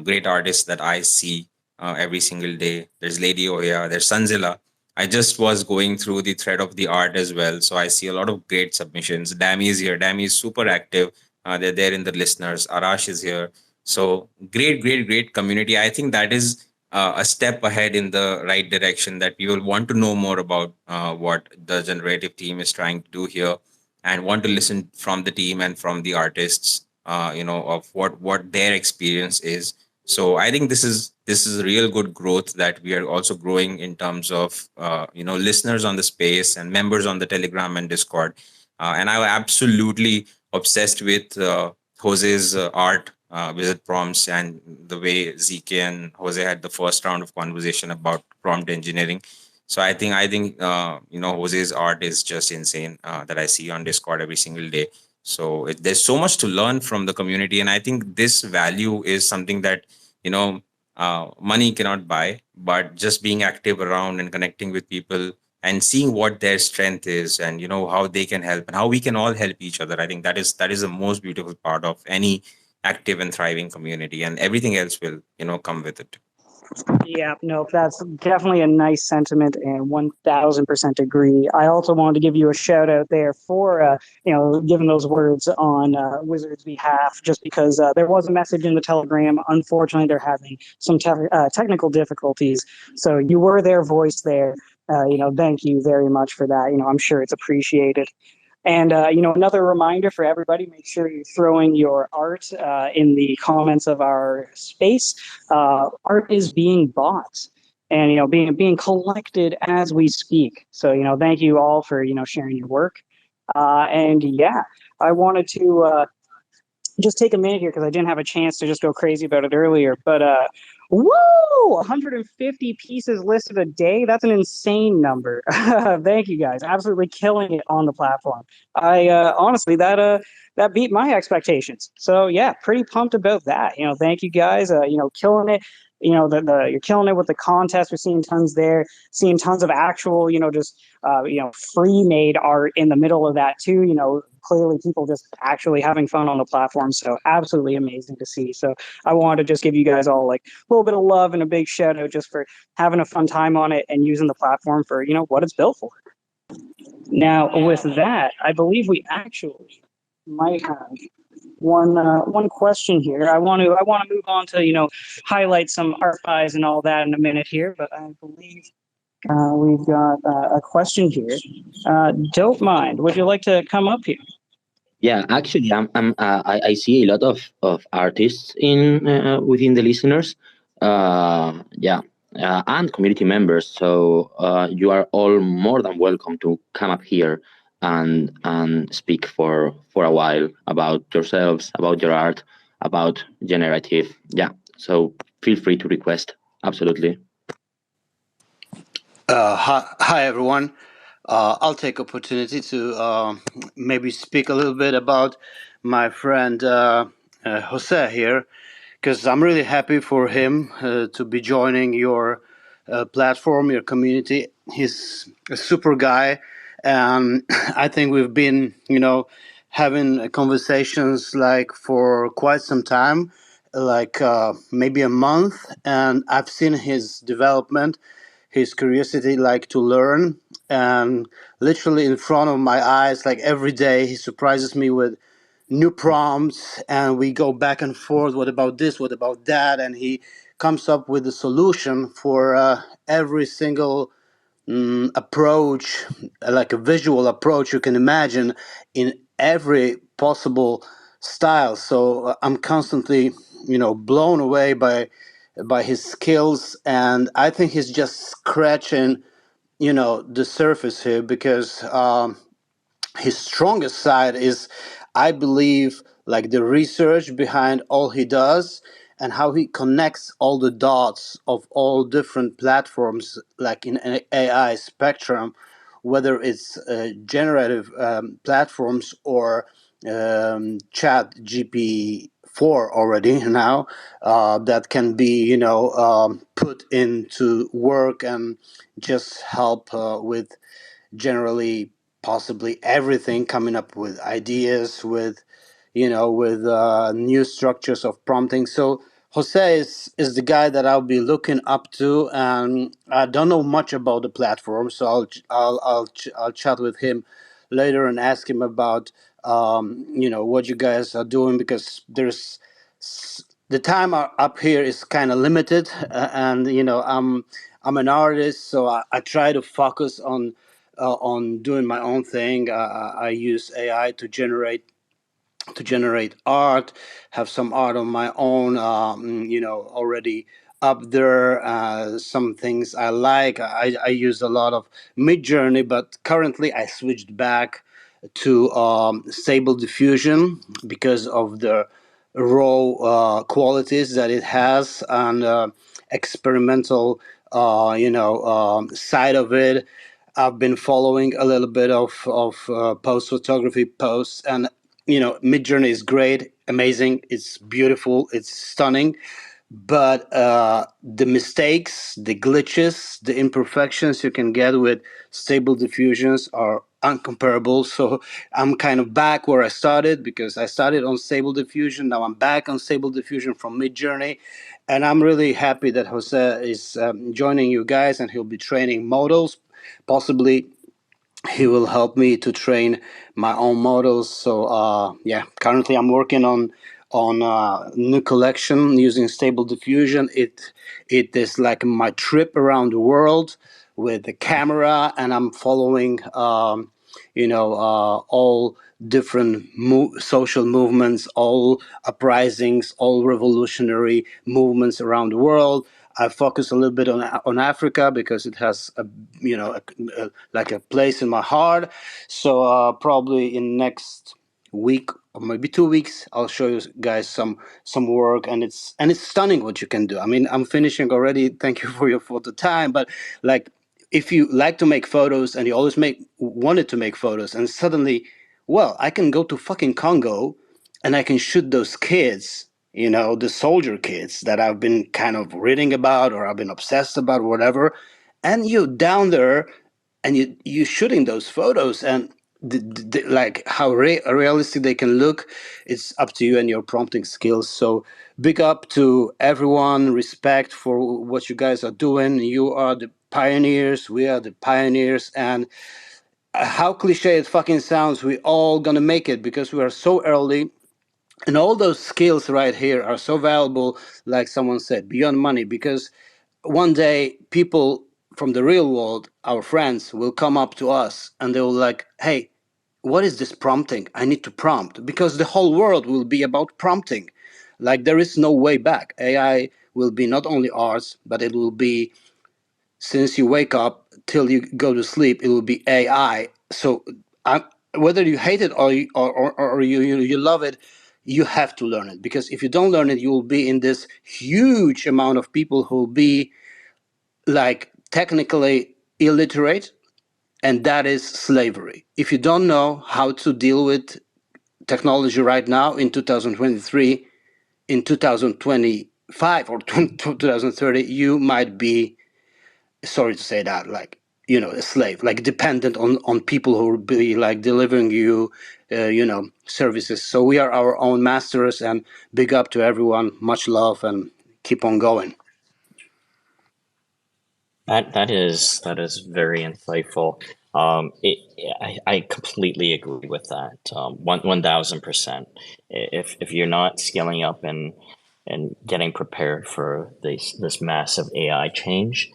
great artists that I see every single day. There's Lady Oya, there's Sanzilla. I just was going through the thread of the art as well. So I see a lot of great submissions. Dammy is here. Dammy is super active. They're there in the listeners. Arash is here. So great, great, great community. I think that is a step ahead in the right direction, that people want to know more about what the Generative team is trying to do here, and want to listen from the team and from the artists, of what their experience is. So I think this is real good growth, that we are also growing in terms of listeners on the space and members on the Telegram and Discord. And I'm absolutely obsessed with Jose's art, visit prompts, and the way ZK and Jose had the first round of conversation about prompt engineering. So I think Jose's art is just insane, that I see on Discord every single day. So there's so much to learn from the community, and I think this value is something that money cannot buy. But just being active around and connecting with people and seeing what their strength is, and how they can help and how we can all help each other, I think that is the most beautiful part of any active and thriving community, and everything else will come with it. Yeah, no, that's definitely a nice sentiment, and 1000% agree. I also wanted to give you a shout out there for, giving those words on Wizard's behalf, just because there was a message in the Telegram. Unfortunately, they're having some technical difficulties. So you were their voice there. Thank you very much for that. I'm sure it's appreciated. And, another reminder for everybody, make sure you're throwing your art in the comments of our space. Art is being bought and, being collected as we speak. So, thank you all for, sharing your work. And yeah, I wanted to just take a minute here because I didn't have a chance to just go crazy about it earlier. But woo, 150 pieces listed a day. That's an insane number. Thank you guys. Absolutely killing it on the platform. I honestly that beat my expectations. So yeah, pretty pumped about that. Thank you guys. Killing it. You're killing it with the contest. We're seeing tons there, seeing tons of actual, just free made art in the middle of that too. Clearly people just actually having fun on the platform. So absolutely amazing to see. So I wanted to just give you guys all like a little bit of love and a big shout out just for having a fun time on it and using the platform for, what it's built for. Now with that, I believe we actually might have one question here. I want to move on to highlight some art buys and all that in a minute here, but I believe we've got a question here. Don't mind. Would you like to come up here? Yeah, actually, I see a lot of artists in within the listeners, yeah, and community members. So you are all more than welcome to come up here and speak for a while about yourselves, about your art, about Generative. Yeah, so feel free to request. Absolutely. Hi everyone. I'll take opportunity to maybe speak a little bit about my friend Jose here, because I'm really happy for him to be joining your platform, your community. He's a super guy, and I think we've been, having conversations like for quite some time, like maybe a month, and I've seen his development, his curiosity like to learn, and literally in front of my eyes, like every day he surprises me with new prompts, and we go back and forth, what about this, what about that, and he comes up with a solution for every single approach, like a visual approach you can imagine in every possible style. So I'm constantly blown away by his skills, and I think he's just scratching the surface here, because his strongest side is, I believe, like the research behind all he does and how he connects all the dots of all different platforms, like in an AI spectrum, whether it's generative platforms or chat GP4 already now, that can be, put into work and just help with generally possibly everything, coming up with ideas, with with new structures of prompting. So Jose is the guy that I'll be looking up to, and I don't know much about the platform, so I'll chat with him later and ask him about what you guys are doing, because the time up here is kind of limited, and I'm an artist, so I try to focus on doing my own thing. I use AI to generate art, have some art on my own, already up there. Some things I like. I used a lot of Mid Journey, but currently I switched back to Stable Diffusion because of the raw qualities that it has, and experimental, side of it. I've been following a little bit of post photography posts, and Midjourney is great, amazing, it's beautiful, it's stunning, but the mistakes, the glitches, the imperfections you can get with Stable Diffusions are uncomparable. So I'm kind of back where I started, because I started on Stable Diffusion. Now I'm back on Stable Diffusion from Midjourney, and I'm really happy that Jose is joining you guys, and he'll be training models, possibly he will help me to train my own models. So yeah, currently I'm working on new collection using Stable Diffusion. It is like my trip around the world with the camera, and I'm following all different social movements, all uprisings, all revolutionary movements around the world. I focus a little bit on Africa because it has like a place in my heart. So probably in next week or maybe 2 weeks, I'll show you guys some work, and it's stunning what you can do. I mean, I'm finishing already. Thank you for your photo time, but like, if you like to make photos and you always wanted to make photos, and suddenly, well, I can go to fucking Congo and I can shoot those kids, the soldier kids that I've been kind of reading about, or I've been obsessed about, whatever. And you down there, and you shooting those photos, and like how realistic they can look, it's up to you and your prompting skills. So big up to everyone, respect for what you guys are doing. You are the pioneers, we are the pioneers, and how cliche it fucking sounds, we all gonna make it because we are so early. And all those skills right here are so valuable, like someone said, beyond money, because one day people from the real world, our friends, will come up to us and they will like, hey, what is this prompting? I need to prompt, because the whole world will be about prompting. Like, there is no way back. AI will be not only ours, but it will be, since you wake up till you go to sleep, it will be AI. So whether you hate it or you love it, you have to learn it, because if you don't learn it, you will be in this huge amount of people who will be like technically illiterate, and that is slavery. If you don't know how to deal with technology right now in 2023, in 2025 or 2030, you might be, sorry to say that, like, a slave, like dependent on people who will be like delivering you services. So we are our own masters, and big up to everyone, much love, and keep on going. That is very insightful. I completely agree with that. 1000%. If you're not scaling up and getting prepared for this massive AI change,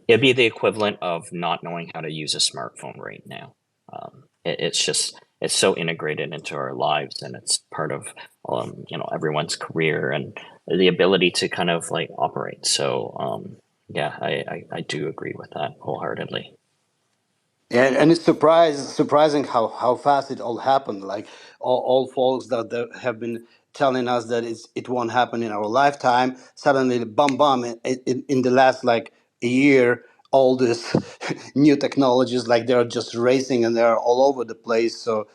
it'd be the equivalent of not knowing how to use a smartphone right now. It's so integrated into our lives, and it's part of everyone's career and the ability to kind of like operate. So yeah, I do agree with that wholeheartedly. And it's surprising how fast it all happened. Like all folks that have been telling us that it won't happen in our lifetime, suddenly, bum bum, in the last like a year, all this new technologies, like they're just racing and they're all over the place. So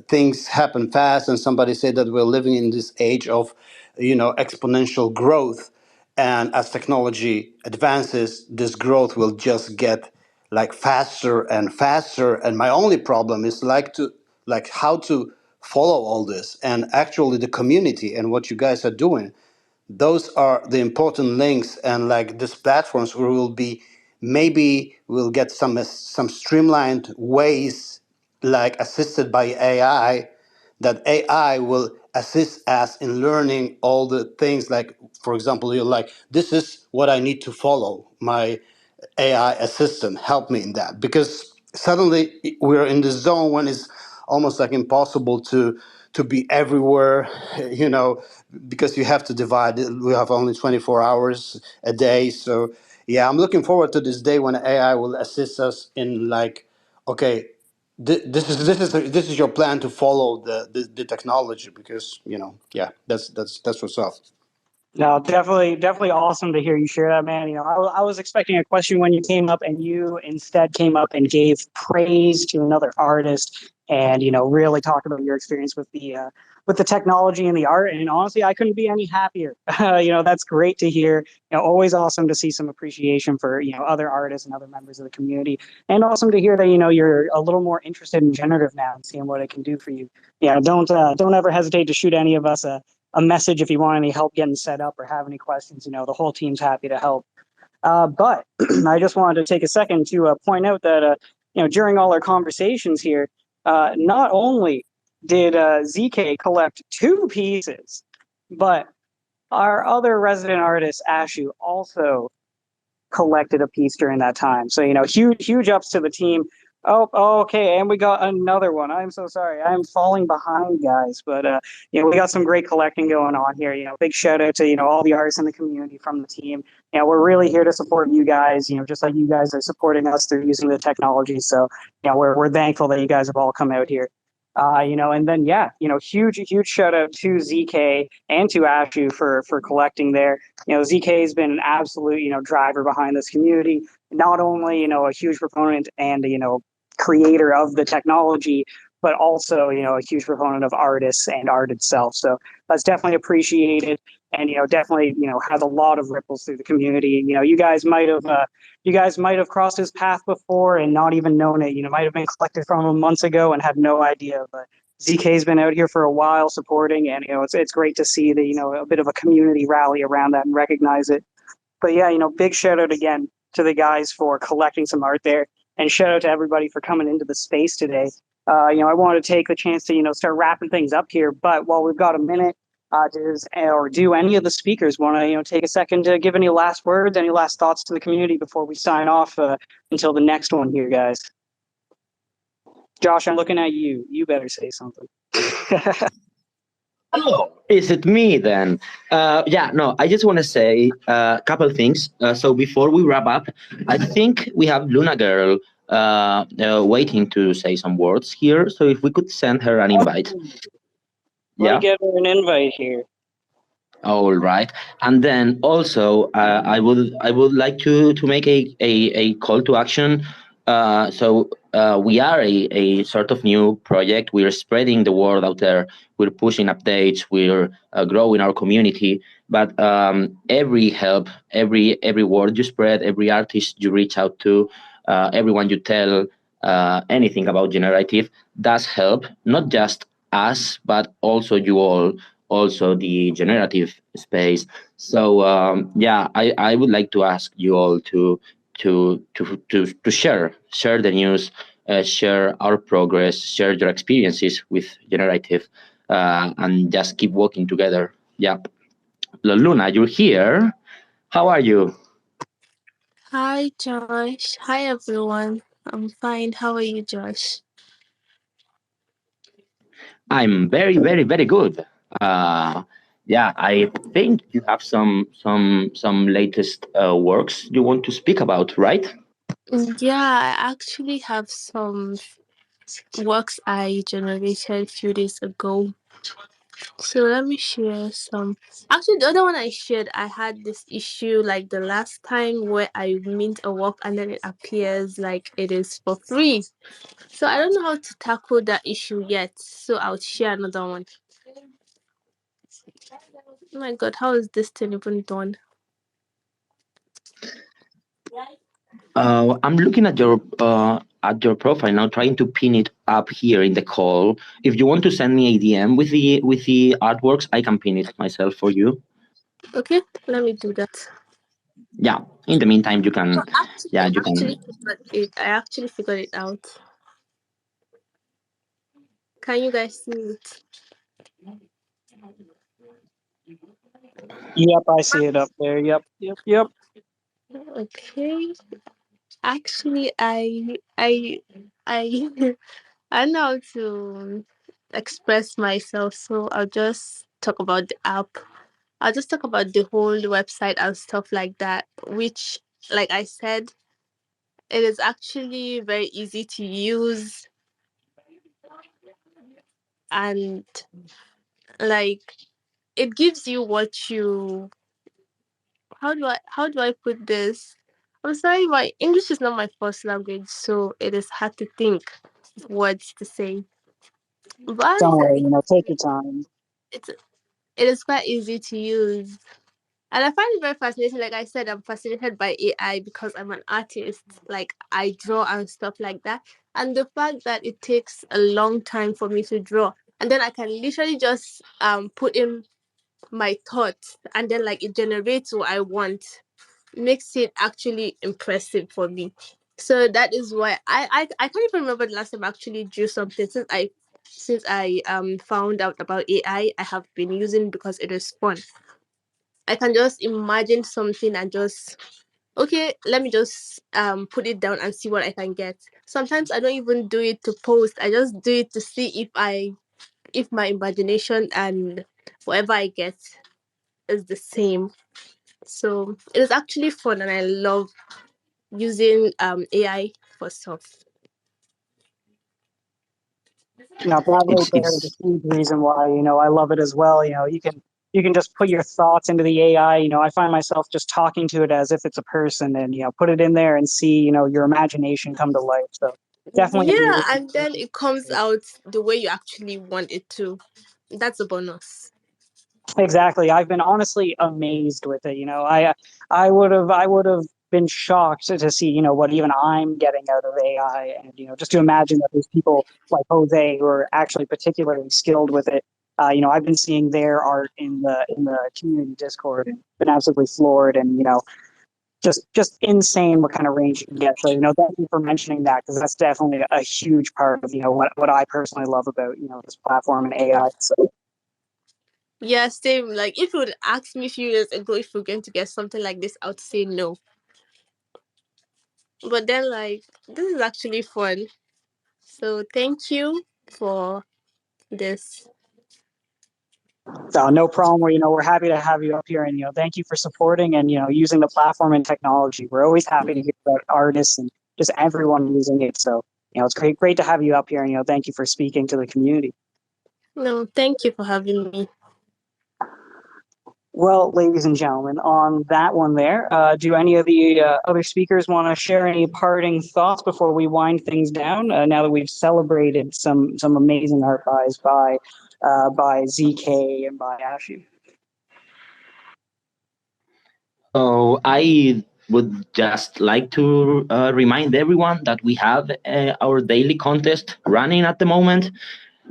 things happen fast, and somebody said that we're living in this age of, exponential growth, and as technology advances, this growth will just get like faster and faster. And my only problem is like how to follow all this, and actually the community and what you guys are doing, those are the important links. And like these platforms where will be, maybe we'll get some streamlined ways, like assisted by AI, that AI will assist us in learning all the things. Like, for example, you're like, this is what I need to follow. My AI assistant help me in that, because suddenly we're in the zone when it's almost like impossible to be everywhere, you know, because you have to divide it. We have only 24 hours a day. So yeah, I'm looking forward to this day when AI will assist us in like, okay, this is your plan to follow the technology, because yeah, that's what's up. No, definitely awesome to hear you share that, man. I was expecting a question when you came up, and you instead came up and gave praise to another artist, and really talked about your experience with the technology and the art. And honestly, I couldn't be any happier. That's great to hear. Always awesome to see some appreciation for other artists and other members of the community, and awesome to hear that you're a little more interested in generative now and seeing what it can do for you. Yeah, don't ever hesitate to shoot any of us a message if you want any help getting set up or have any questions. The whole team's happy to help. But I just wanted to take a second to point out that during all our conversations here, not only did ZK collect two pieces, but our other resident artist Ashu also collected a piece during that time. So huge ups to the team. Oh, okay, and we got another one. I'm so sorry. I'm falling behind, guys, but we got some great collecting going on here. Big shout out to all the artists in the community from the team. We're really here to support you guys. Just like you guys are supporting us through using the technology. So we're thankful that you guys have all come out here. And then huge shout out to ZK and to Ashu for collecting there. ZK has been an absolute driver behind this community. Not only a huge proponent and creator of the technology, but also a huge proponent of artists and art itself. So that's definitely appreciated, and definitely has a lot of ripples through the community. You guys might have crossed his path before and not even known it. Might have been collected from him months ago and had no idea. But ZK's been out here for a while supporting, and it's great to see that a bit of a community rally around that and recognize it. But yeah, big shout out again to the guys for collecting some art there, and shout out to everybody for coming into the space today. I want to take the chance to start wrapping things up here. But while we've got a minute, do any of the speakers want to take a second to give any last words, any last thoughts to the community before we sign off until the next one here, guys? Josh, I'm looking at you. You better say something. Oh, is it me then? I just want to say a couple of things. So before we wrap up, I think we have Luna Girl waiting to say some words here. So if we could send her an invite. Let me get her an invite here. All right, and then also I would like to make a call to action. We are a sort of new project. We're spreading the word out there. We're pushing updates. We're growing our community. But every help, every word you spread, every artist you reach out to, everyone you tell anything about Generative does help. Not just us, but also you all, also the generative space. So I would like to ask you all to share the news, share our progress, share your experiences with Generative, and just keep working together. Yeah, Luna, you're here. How are you? Hi, Josh. Hi, everyone. I'm fine. How are you, Josh? I'm very, very, very good. I think you have some latest works you want to speak about, right? Yeah, I actually have some works I generated a few days ago. So let me share some. Actually, the other one I shared, I had this issue like the last time where I mint a work and then it appears like it is for free. So I don't know how to tackle that issue yet. So I'll share another one. Oh my god, how is this thing even done? I'm looking at your profile now, trying to pin it up here in the call. If you want to send me a DM with the artworks, I can pin it myself for you. Okay, let me do that. Yeah. In the meantime, you can. So actually, Yeah, I you actually can. figured it. I actually figured it out. Can you guys see it? Yep, I see it up there. Yep. Okay. Actually, I I know how to express myself, so I'll just talk about the app. I'll just talk about the whole website and stuff like that, which, like I said, it is actually very easy to use, and like it gives you what you, how do I put this? I'm sorry, my English is not my first language, so it is hard to think of words to say. But Don't worry, take your time. it's it is quite easy to use. And I find it very fascinating. Like I said, I'm fascinated by AI because I'm an artist. Like I draw and stuff like that. And the fact that it takes a long time for me to draw. And then I can literally just put in my thoughts and then like it generates what I want makes it actually impressive for me. So that is why I can't even remember the last time I actually drew something since I found out about AI. I have been using it because it is fun. I can just imagine something and just okay, let me just put it down and see what I can get. Sometimes I don't even do it to post. I just do it to see if my imagination and whatever I get is the same. So it is actually fun and I love using AI for stuff. Now that right It's there is a it's huge reason why I love it as well. You can just put your thoughts into the AI. I find myself just talking to it as if it's a person, and put it in there and see your imagination come to life. So definitely Yeah, agree. and then it comes out the way you actually want it to. That's a bonus. Exactly. I've been honestly amazed with it. I would have been shocked to see, what even I'm getting out of AI, and just to imagine that there's people like Jose who are actually particularly skilled with it. I've been seeing their art in the community Discord and been absolutely floored, and just insane what kind of range you can get. So thank you for mentioning that, because that's definitely a huge part of what I personally love about this platform and AI. So Yeah, same. Like if you would ask me a few years ago if we're going to get something like this, I would say no. But then like this is actually fun. So thank you for this. So no problem. We're happy to have you up here, and thank you for supporting and using the platform and technology. We're always happy to hear about artists and just everyone using it. So it's great to have you up here, and thank you for speaking to the community. No, thank you for having me. Well, ladies and gentlemen, on that one there, do any of the other speakers want to share any parting thoughts before we wind things down? Now that we've celebrated some amazing art by ZK and by Ashi. So I would just like to remind everyone that we have our daily contest running at the moment,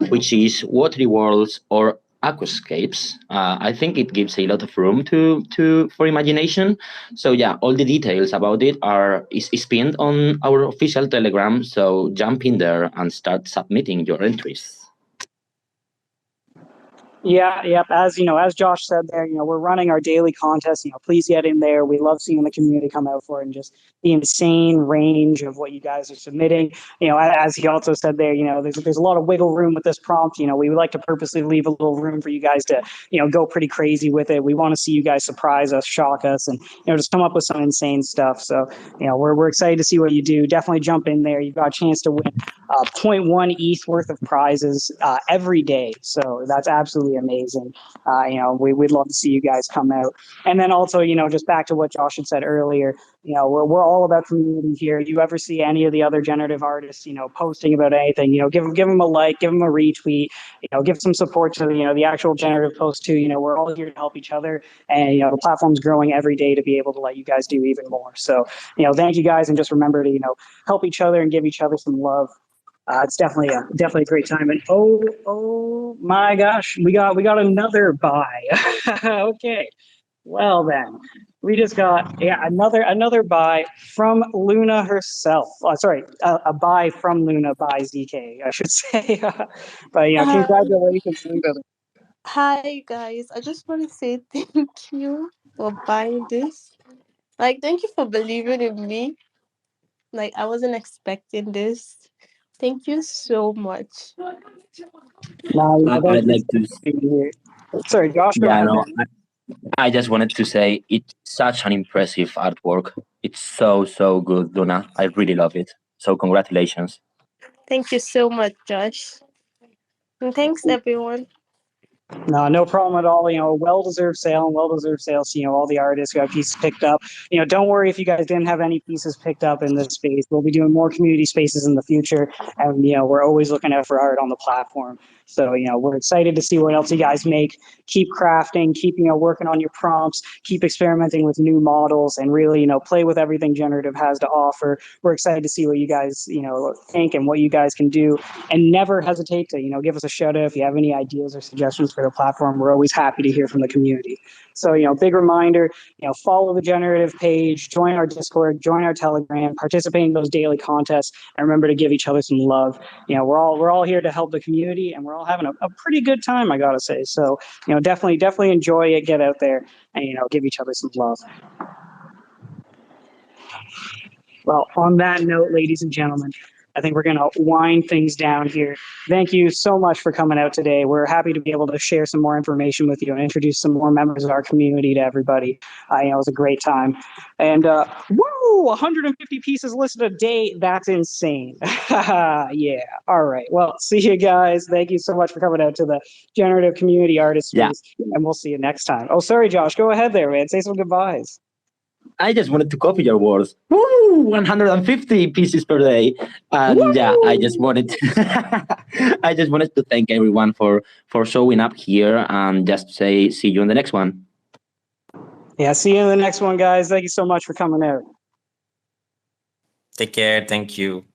which is watery worlds or aquascapes. I think it gives a lot of room to for imagination. So yeah, all the details about it is pinned on our official Telegram. So jump in there and start submitting your entries. Yeah, yep. As you know, as Josh said there, we're running our daily contest. Please get in there. We love seeing the community come out for it and just the insane range of what you guys are submitting. As he also said there, there's a lot of wiggle room with this prompt. We would like to purposely leave a little room for you guys to, go pretty crazy with it. We want to see you guys surprise us, shock us, and just come up with some insane stuff. So, we're excited to see what you do. Definitely jump in there. You've got a chance to win 0.1 ETH worth of prizes every day. So that's absolutely amazing. We'd love to see you guys come out. And then also, just back to what Josh had said earlier, we're all about community here. You ever see any of the other generative artists, posting about anything, give them a like, give them a retweet, give some support to the actual generative post too. We're all here to help each other, and the platform's growing every day to be able to let you guys do even more. So, thank you guys, and just remember to help each other and give each other some love. It's definitely a great time. And oh my gosh, we got another buy. Okay, well then, we just got another buy from Luna herself. Sorry, a buy from Luna by ZK, I should say. But Hi, congratulations, Luna. hi guys. I just want to say thank you for buying this. Like, thank you for believing in me. Like, I wasn't expecting this. Thank you so much. No, thank I'd you like so to, much for being here. Sorry, Josh, go yeah, ahead, no, man. I just wanted to say it's such an impressive artwork. It's so, so good, Luna. I really love it. So congratulations. Thank you so much, Josh. And thanks, everyone. No problem at all. Well-deserved sale and well-deserved sales to, all the artists who have pieces picked up. Don't worry if you guys didn't have any pieces picked up in this space. We'll be doing more community spaces in the future. And, we're always looking out for art on the platform. So, we're excited to see what else you guys make. Keep crafting, keep, working on your prompts, keep experimenting with new models, and really, play with everything Generative has to offer. We're excited to see what you guys, think and what you guys can do. And never hesitate to, give us a shout out if you have any ideas or suggestions for the platform. We're always happy to hear from the community. So, big reminder, follow the Generative page, join our Discord, join our Telegram, participate in those daily contests, and remember to give each other some love. We're all here to help the community, and we're all having a pretty good time, I gotta say. So, definitely enjoy it, get out there, and give each other some love. Well, on that note, ladies and gentlemen, I think we're going to wind things down here. Thank you so much for coming out today. We're happy to be able to share some more information with you and introduce some more members of our community to everybody. It was a great time. And woo, 150 pieces listed a day. That's insane. Yeah. All right. Well, see you guys. Thank you so much for coming out to the Generative Community Artist Yeah, Space. And we'll see you next time. Oh, sorry, Josh. Go ahead there, man. Say some goodbyes. I just wanted to copy your words. Woo! 150 pieces per day. And yeah, I just Woo! wanted I just wanted to thank everyone for showing up here and just say see you in the next one. Yeah, see you in the next one, guys. Thank you so much for coming out. Take care. Thank you.